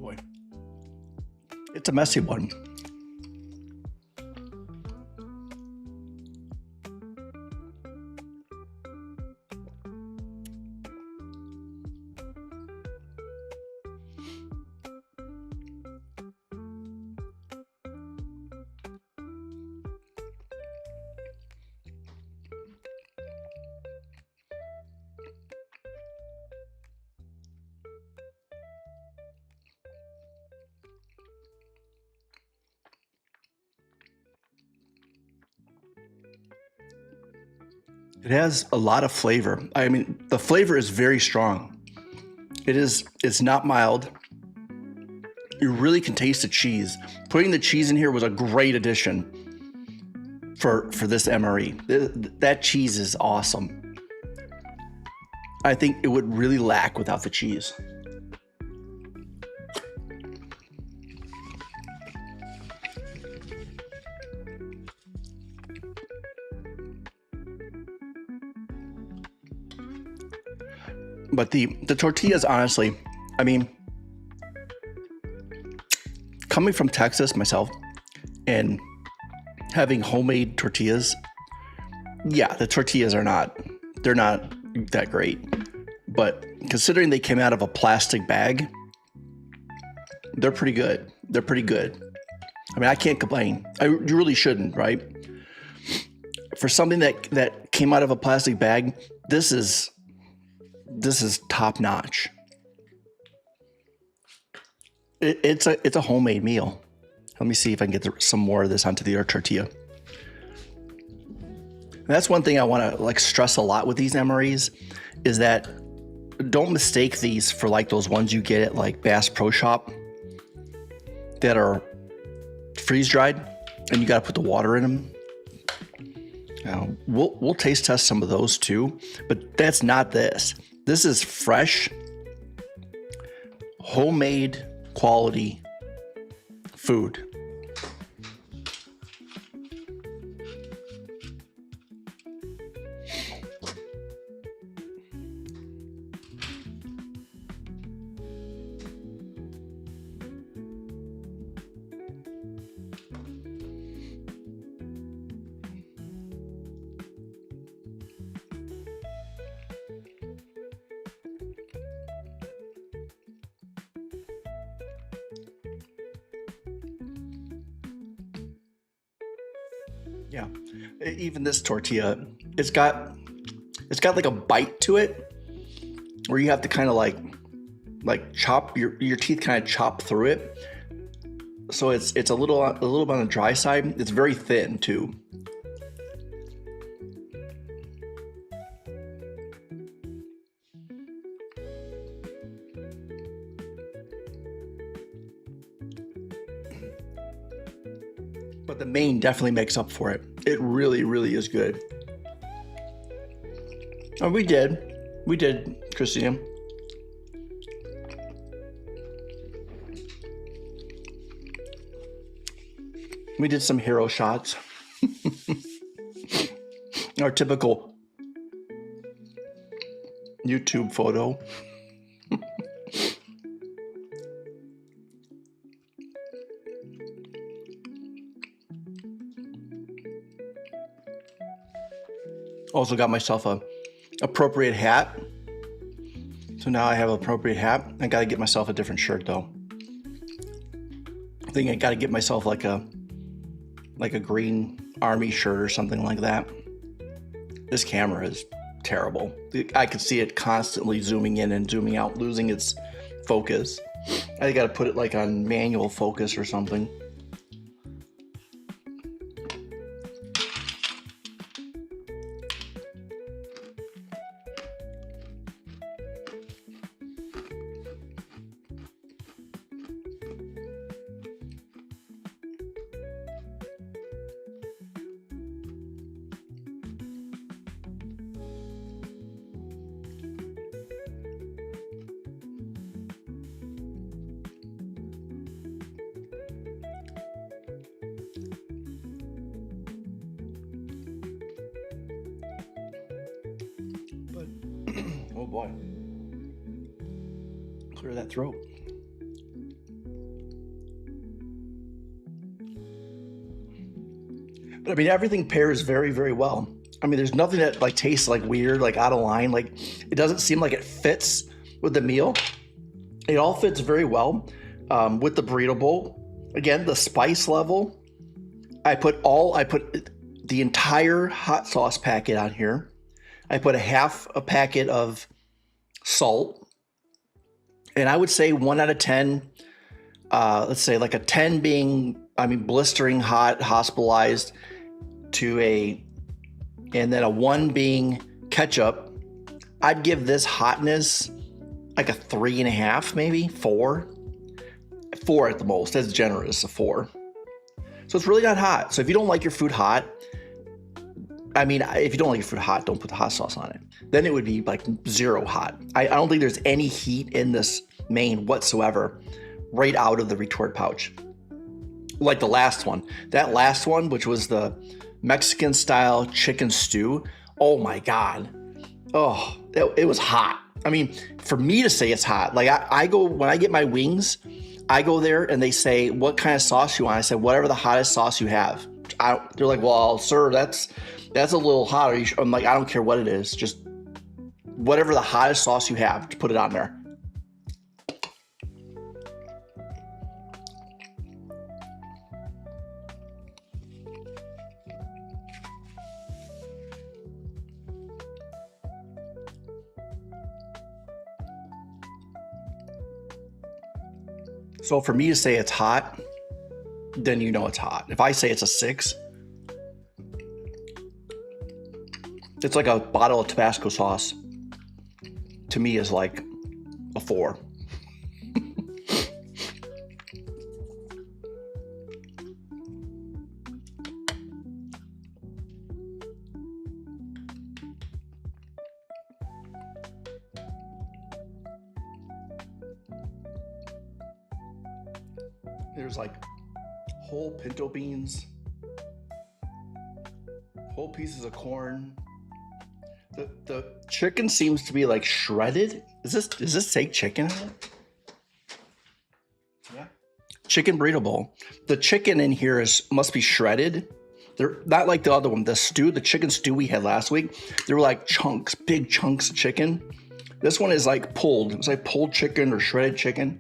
boy. It's a messy one. It has a lot of flavor. I mean, the flavor is very strong. It's not mild. You really can taste the cheese. Putting the cheese in here was a great addition for this MRE. That cheese is awesome. I think it would really lack without the cheese. But the tortillas, honestly, I mean, coming from Texas myself and having homemade tortillas, yeah, the tortillas they're not that great. But considering they came out of a plastic bag, they're pretty good. They're pretty good. I mean, I can't complain. You really shouldn't, right? For something that came out of a plastic bag, this is top notch. It's a homemade meal. Let me see if I can get some more of this onto the tortilla. And that's one thing I want to stress a lot with these MREs is that don't mistake these for those ones you get at Bass Pro Shop that are freeze dried and you got to put the water in them. Now, we'll taste test some of those too, but that's not this. This is fresh, homemade, quality food. Yeah, even this tortilla, it's got a bite to it, where you have to kind of chop your teeth, kind of chop through it. So it's a little bit on the dry side. It's very thin too. But the main definitely makes up for it. It really, really is good. Oh, we did, Christina. We did some hero shots. Our typical YouTube photo. Also got myself a appropriate hat. So now I have an appropriate hat. I got to get myself a different shirt though. I think I got to get myself like a green army shirt or something like that. This camera is terrible. I could see it constantly zooming in and zooming out, losing its focus. I got to put it on manual focus or something. Oh boy. Clear that throat. I mean, everything pairs very, very well. I mean, there's nothing that like tastes like weird, like out of line. Like it doesn't seem like it fits with the meal. It all fits very well with the burrito bowl. Again, the spice level. I put the entire hot sauce packet on here. I put a packet of salt. And I would say 1 out of 10, let's say like a 10 being, blistering hot, hospitalized, and then a 1 being ketchup. I'd give this hotness like a 3.5, maybe 4. 4 at the most. That's generous, a 4. So it's really not hot. So if you don't like your food hot, if you don't like your food hot, don't put the hot sauce on it. Then it would be like 0 hot. I don't think there's any heat in this main whatsoever right out of the retort pouch. Like the last one. That last one, which was the Mexican style chicken stew. Oh my God. Oh, it was hot. I mean, for me to say it's hot, like I go, when I get my wings, I go there and they say, what kind of sauce you want? I said, whatever the hottest sauce you have. They're like, well, sir, that's a little hot. I'm like, I don't care what it is. Just whatever the hottest sauce you have, to put it on there. So for me to say it's hot, then you know it's hot. If I say it's a 6, it's like a bottle of Tabasco sauce. To me is like a 4. There's like whole pinto beans, whole pieces of corn. The chicken seems to be like shredded. Does this say chicken in it? Yeah. Chicken burrito bowl. The chicken in here must be shredded. They're not like the other one. The chicken stew we had last week. They were like chunks, big chunks of chicken. This one is like pulled. It's like pulled chicken or shredded chicken.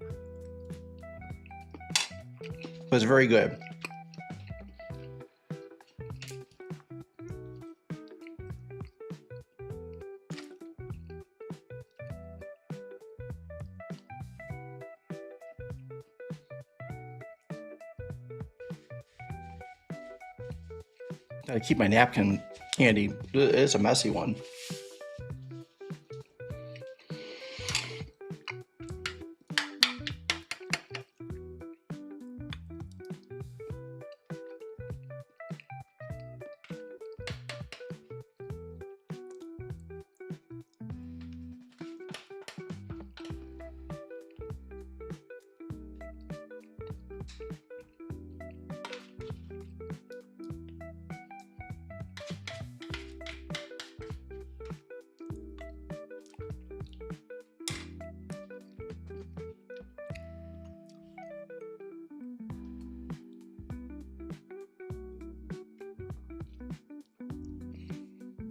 But it's very good. Gotta keep my napkin handy. It's a messy one.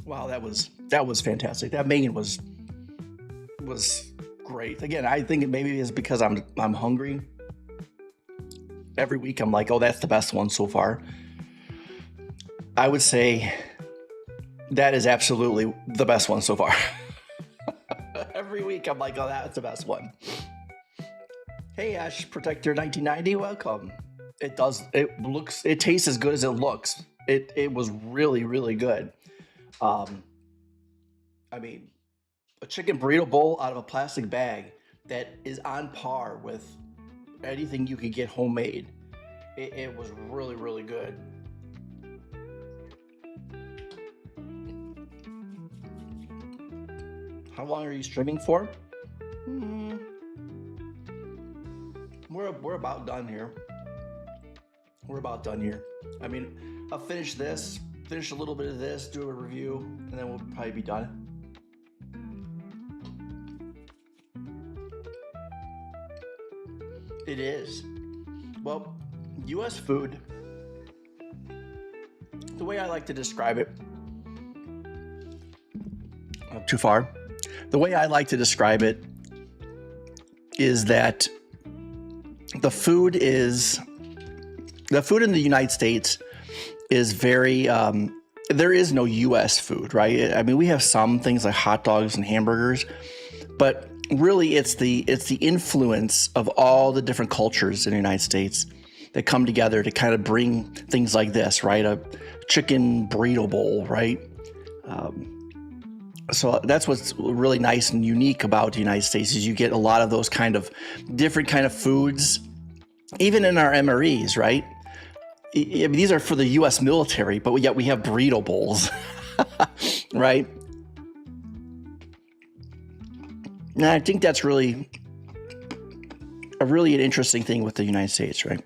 Wow, that was fantastic. That main was great. Again, I think it maybe is because I'm hungry. Every week I'm like, oh, that's the best one so far. I would say that is absolutely the best one so far. Every week I'm like, oh, that's the best one. Hey, Ash Protector 1990, welcome. It tastes as good as it looks. It was really, really good. A chicken burrito bowl out of a plastic bag that is on par with anything you could get homemade. It was really, really good. How long are you streaming for? We're about done here. I mean, I'll finish this. Finish a little bit of this, do a review, and then we'll probably be done. It is. Well, U.S. food The way I like to describe it, too far. The way I like to describe it is that the food in the United States is very, there is no U.S. food, right? I mean, we have some things like hot dogs and hamburgers, but really it's the influence of all the different cultures in the United States that come together to kind of bring things like this, right? A chicken burrito bowl, right? So that's what's really nice and unique about the United States is you get a lot of those kind of different kind of foods, even in our MREs, right? I mean, these are for the U.S. military, but yet we have burrito bowls, right? And I think that's really an interesting thing with the United States, right?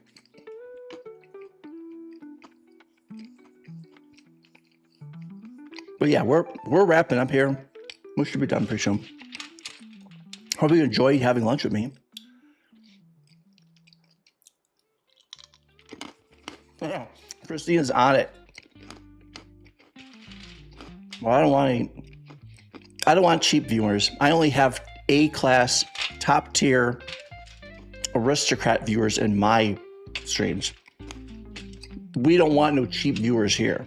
But yeah, we're wrapping up here. We should be done pretty soon. Hope you enjoyed having lunch with me. Yeah, Christina's on it. Well, I don't want cheap viewers. I only have A-class, top-tier, aristocrat viewers in my streams. We don't want no cheap viewers here.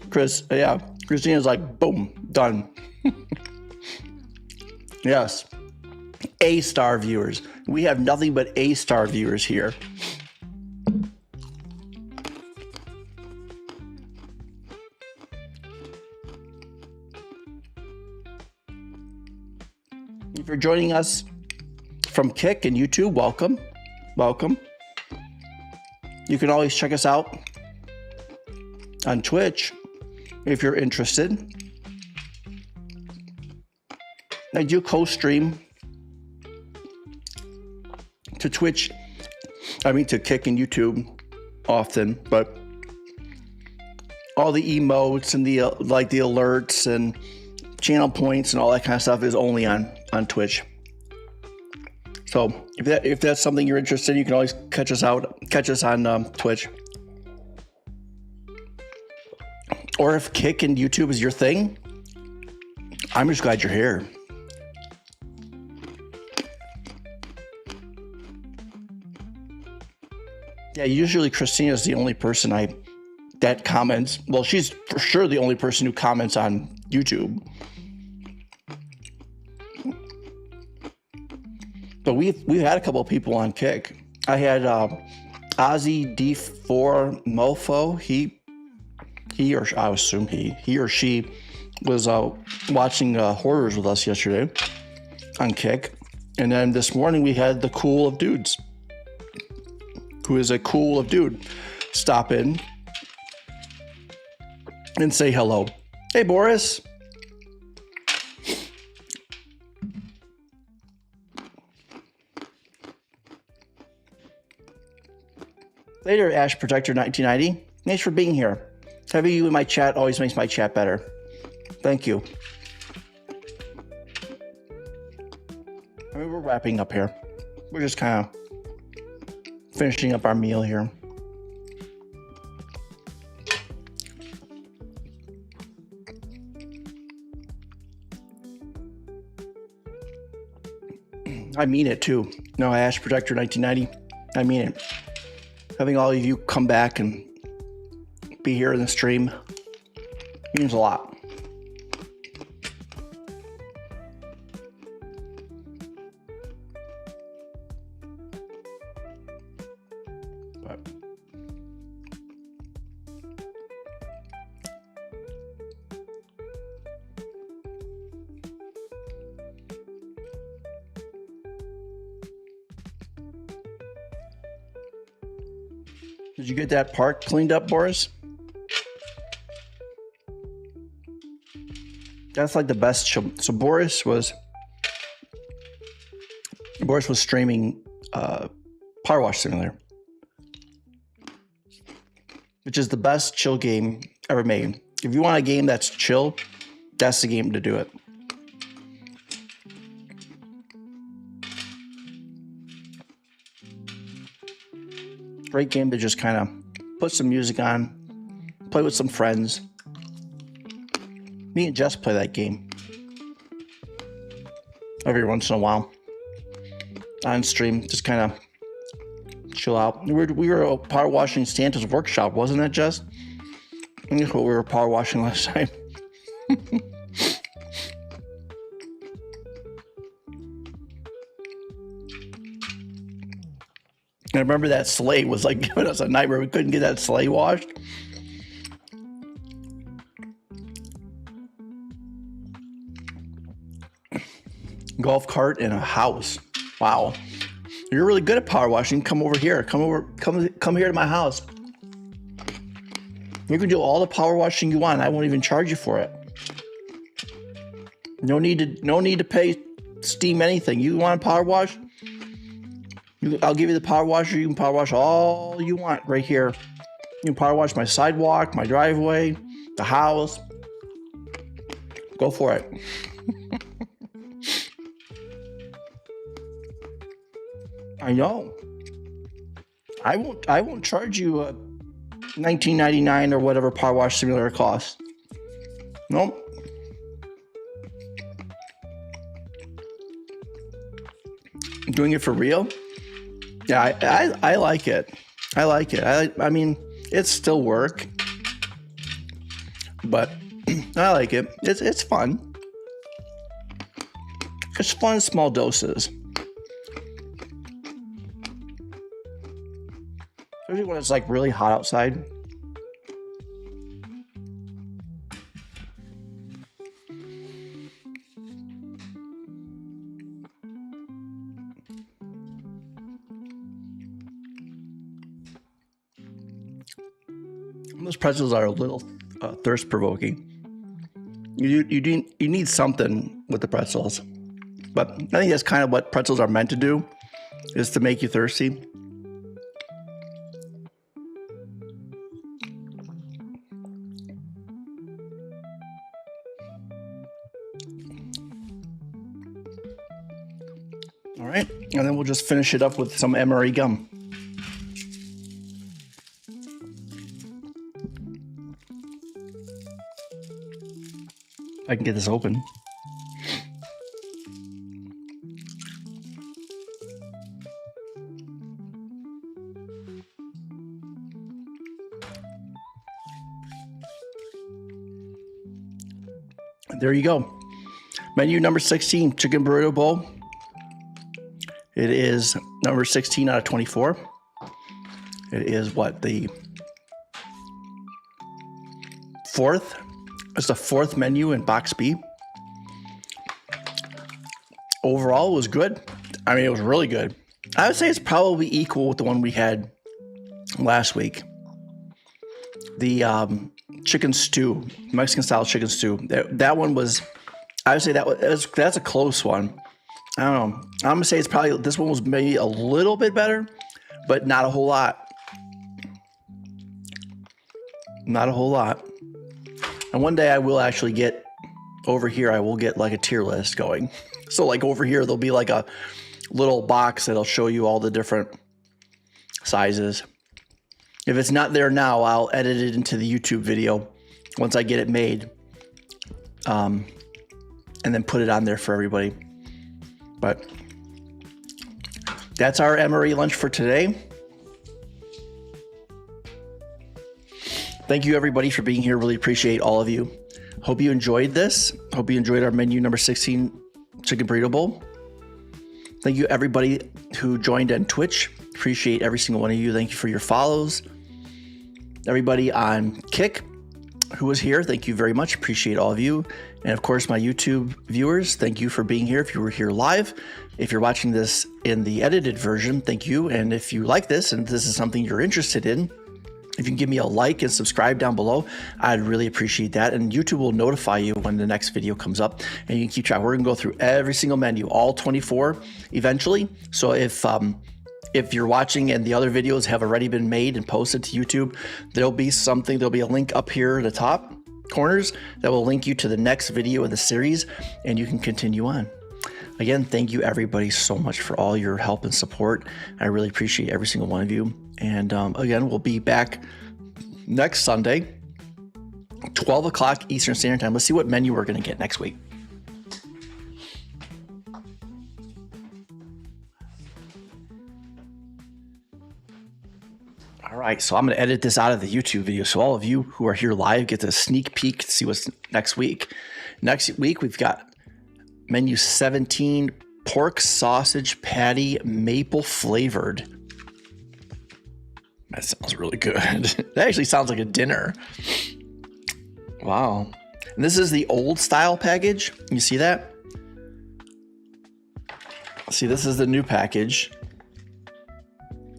Chris, yeah, Christina's like, boom, done. Yes. A-star viewers. We have nothing but A-star viewers here. If you're joining us from Kick and YouTube, welcome. Welcome. You can always check us out on Twitch if you're interested. I do co-stream to Twitch, to Kick and YouTube often, but all the emotes and the alerts and channel points and all that kind of stuff is only on Twitch. So if that's something you're interested in, you can always catch us on Twitch. Or if Kick and YouTube is your thing, I'm just glad you're here. Yeah, usually Christina's the only person that comments. Well, she's for sure the only person who comments on YouTube. But we've had a couple of people on Kick. I had Ozzy D4 Mofo. He or I assume he or she was watching horrors with us yesterday on Kick. And then this morning we had the Cool of Dudes, who is a cool of dude, stop in and say hello. Hey, Boris. Later, Ash Protector 1990. Thanks for being here. Having you in my chat always makes my chat better. Thank you. We're wrapping up here. We're just kind of finishing up our meal here. I mean it too. No, Ash Protector 1990. I mean it. Having all of you come back and be here in the stream means a lot. But did you get that park cleaned up, Boris? That's like the best show. So Boris was streaming Power Wash Simulator, which is the best chill game ever made. If you want a game that's chill, that's the game to do it. Great game to just kind of put some music on, play with some friends. Me and Jess play that game every once in a while on stream, just kind of chill out. We were power washing Santa's workshop, wasn't that, Jess? I think that's what we were power washing last time. I remember that sleigh was like giving us a nightmare. We couldn't get that sleigh washed. Golf cart and a house. Wow. You're really good at power washing. Come over here. Come here to my house. You can do all the power washing you want. I won't even charge you for it. No need to pay steam anything. You want a power wash? I'll give you the power washer. You can power wash all you want right here. You can power wash my sidewalk, my driveway, the house. Go for it. I know. I won't charge you $19.99 or whatever power wash simulator costs. Nope. Doing it for real? Yeah, I like it. I like it. I mean, it's still work, but I like it. It's fun. It's fun in small doses. Especially when it's like really hot outside. Those pretzels are a little thirst provoking. You need something with the pretzels, but I think that's kind of what pretzels are meant to do, is to make you thirsty. All right, and then we'll just finish it up with some MRE gum. I can get this open. There you go. Menu number 16, chicken burrito bowl. It is number 16 out of 24. It is what, the fourth? It's the fourth menu in box B. Overall, it was good. I mean, it was really good. I would say it's probably equal with the one we had last week. The chicken stew, Mexican style chicken stew. That one was, I would say that's a close one. I don't know. I'm gonna say it's probably, this one was maybe a little bit better, but not a whole lot. Not a whole lot. And one day I will actually get over here, I will get like a tier list going. So like over here, there'll be like a little box that'll show you all the different sizes. If it's not there now, I'll edit it into the YouTube video once I get it made. And then put it on there for everybody. But that's our MRE lunch for today. Thank you everybody for being here. Really appreciate all of you. Hope you enjoyed this. Hope you enjoyed our menu number 16 chicken burrito bowl. Thank you everybody who joined on Twitch. Appreciate every single one of you. Thank you for your follows. Everybody on Kick who was here, thank you very much. Appreciate all of you. And of course, my YouTube viewers, thank you for being here. If you were here live, if you're watching this in the edited version, thank you. And if you like this and this is something you're interested in, if you can give me a like and subscribe down below, I'd really appreciate that. And YouTube will notify you when the next video comes up and you can keep track. We're gonna go through every single menu, all 24 eventually. So if you're watching and the other videos have already been made and posted to YouTube, there'll be a link up here in the top corners that will link you to the next video in the series and you can continue on. Again, thank you everybody so much for all your help and support. I really appreciate every single one of you. And again, we'll be back next Sunday, 12 o'clock Eastern Standard Time. Let's see what menu we're going to get next week. All right, so I'm going to edit this out of the YouTube video. So all of you who are here live get a sneak peek to see what's next week. Next week, we've got menu 17, pork sausage patty, maple flavored. That sounds really good. That actually sounds like a dinner. Wow. And this is the old style package. You see that? See, this is the new package.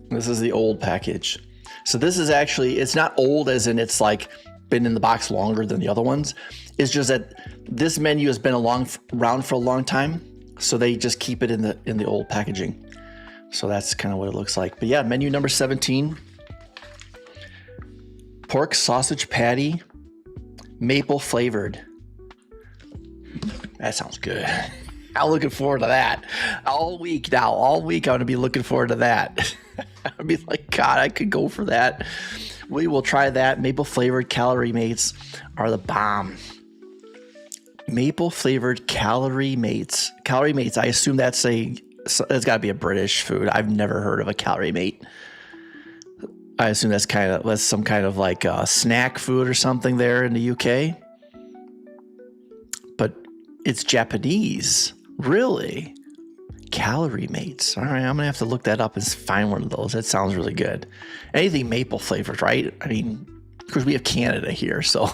This is the old package. So this is actually, it's not old as in it's like been in the box longer than the other ones. It's just that this menu has been around for a long time. So they just keep it in the old packaging. So that's kind of what it looks like. But yeah, menu number 17. Pork sausage patty, maple flavored. That sounds good. I'm looking forward to that. All week now. All week I'm going to be looking forward to that. I'll be like, God, I could go for that. We will try that. Maple flavored Calorie Mates are the bomb. Maple flavored Calorie Mates. Calorie Mates, I assume that's got to be a British food. I've never heard of a Calorie Mate. I assume that's some kind of like snack food or something there in the UK. But it's Japanese. Really? Calorie Mates. All right, I'm going to have to look that up and find one of those. That sounds really good. Anything maple flavored, right? I mean, of course, we have Canada here, so...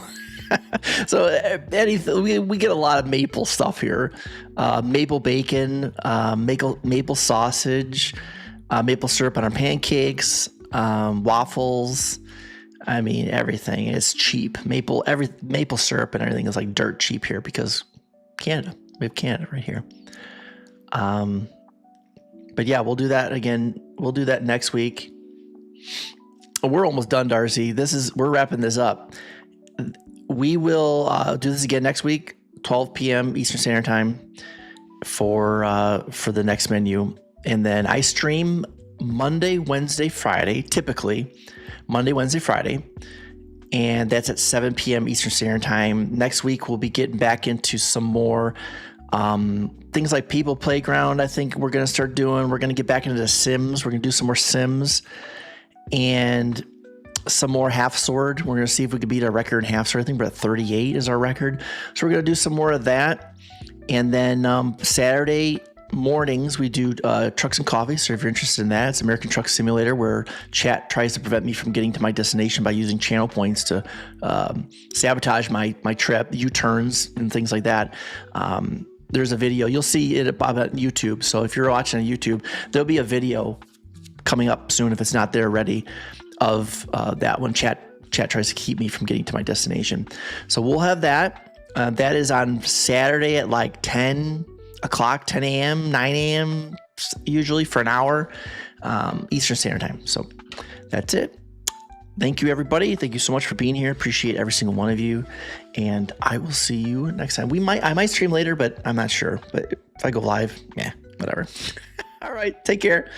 So anything, we get a lot of maple stuff here. Maple bacon, maple sausage, maple syrup on our pancakes, waffles. I mean, everything. It's cheap. Maple syrup and everything is like dirt cheap here because Canada. We have Canada right here. But yeah, we'll do that again. We'll do that next week. We're almost done, Darcy. We're wrapping this up. We will do this again next week, 12 p.m. Eastern Standard Time for the next menu. And then I stream Monday, Wednesday, Friday, typically Monday, Wednesday, Friday. And that's at 7 p.m. Eastern Standard Time. Next week, we'll be getting back into some more things like People Playground. I think we're going to start doing. We're going to get back into the Sims. We're going to do some more Sims and some more half sword. We're going to see if we can beat our record in half sword. I think we're at 38 is our record. So we're going to do some more of that. And then Saturday mornings, we do Trucks and Coffee. So if you're interested in that, it's American Truck Simulator, where chat tries to prevent me from getting to my destination by using channel points to sabotage my trip, U-turns and things like that. There's a video. You'll see it on YouTube. So if you're watching on YouTube, there'll be a video coming up soon if it's not there already of that one. Chat tries to keep me from getting to my destination. So we'll have that. That is on Saturday at like 10 o'clock, 10 a.m., 9 a.m., usually for an hour, Eastern Standard Time. So that's it. Thank you, everybody. Thank you so much for being here. Appreciate every single one of you. And I will see you next time. I might stream later, but I'm not sure. But if I go live, yeah, whatever. All right. Take care.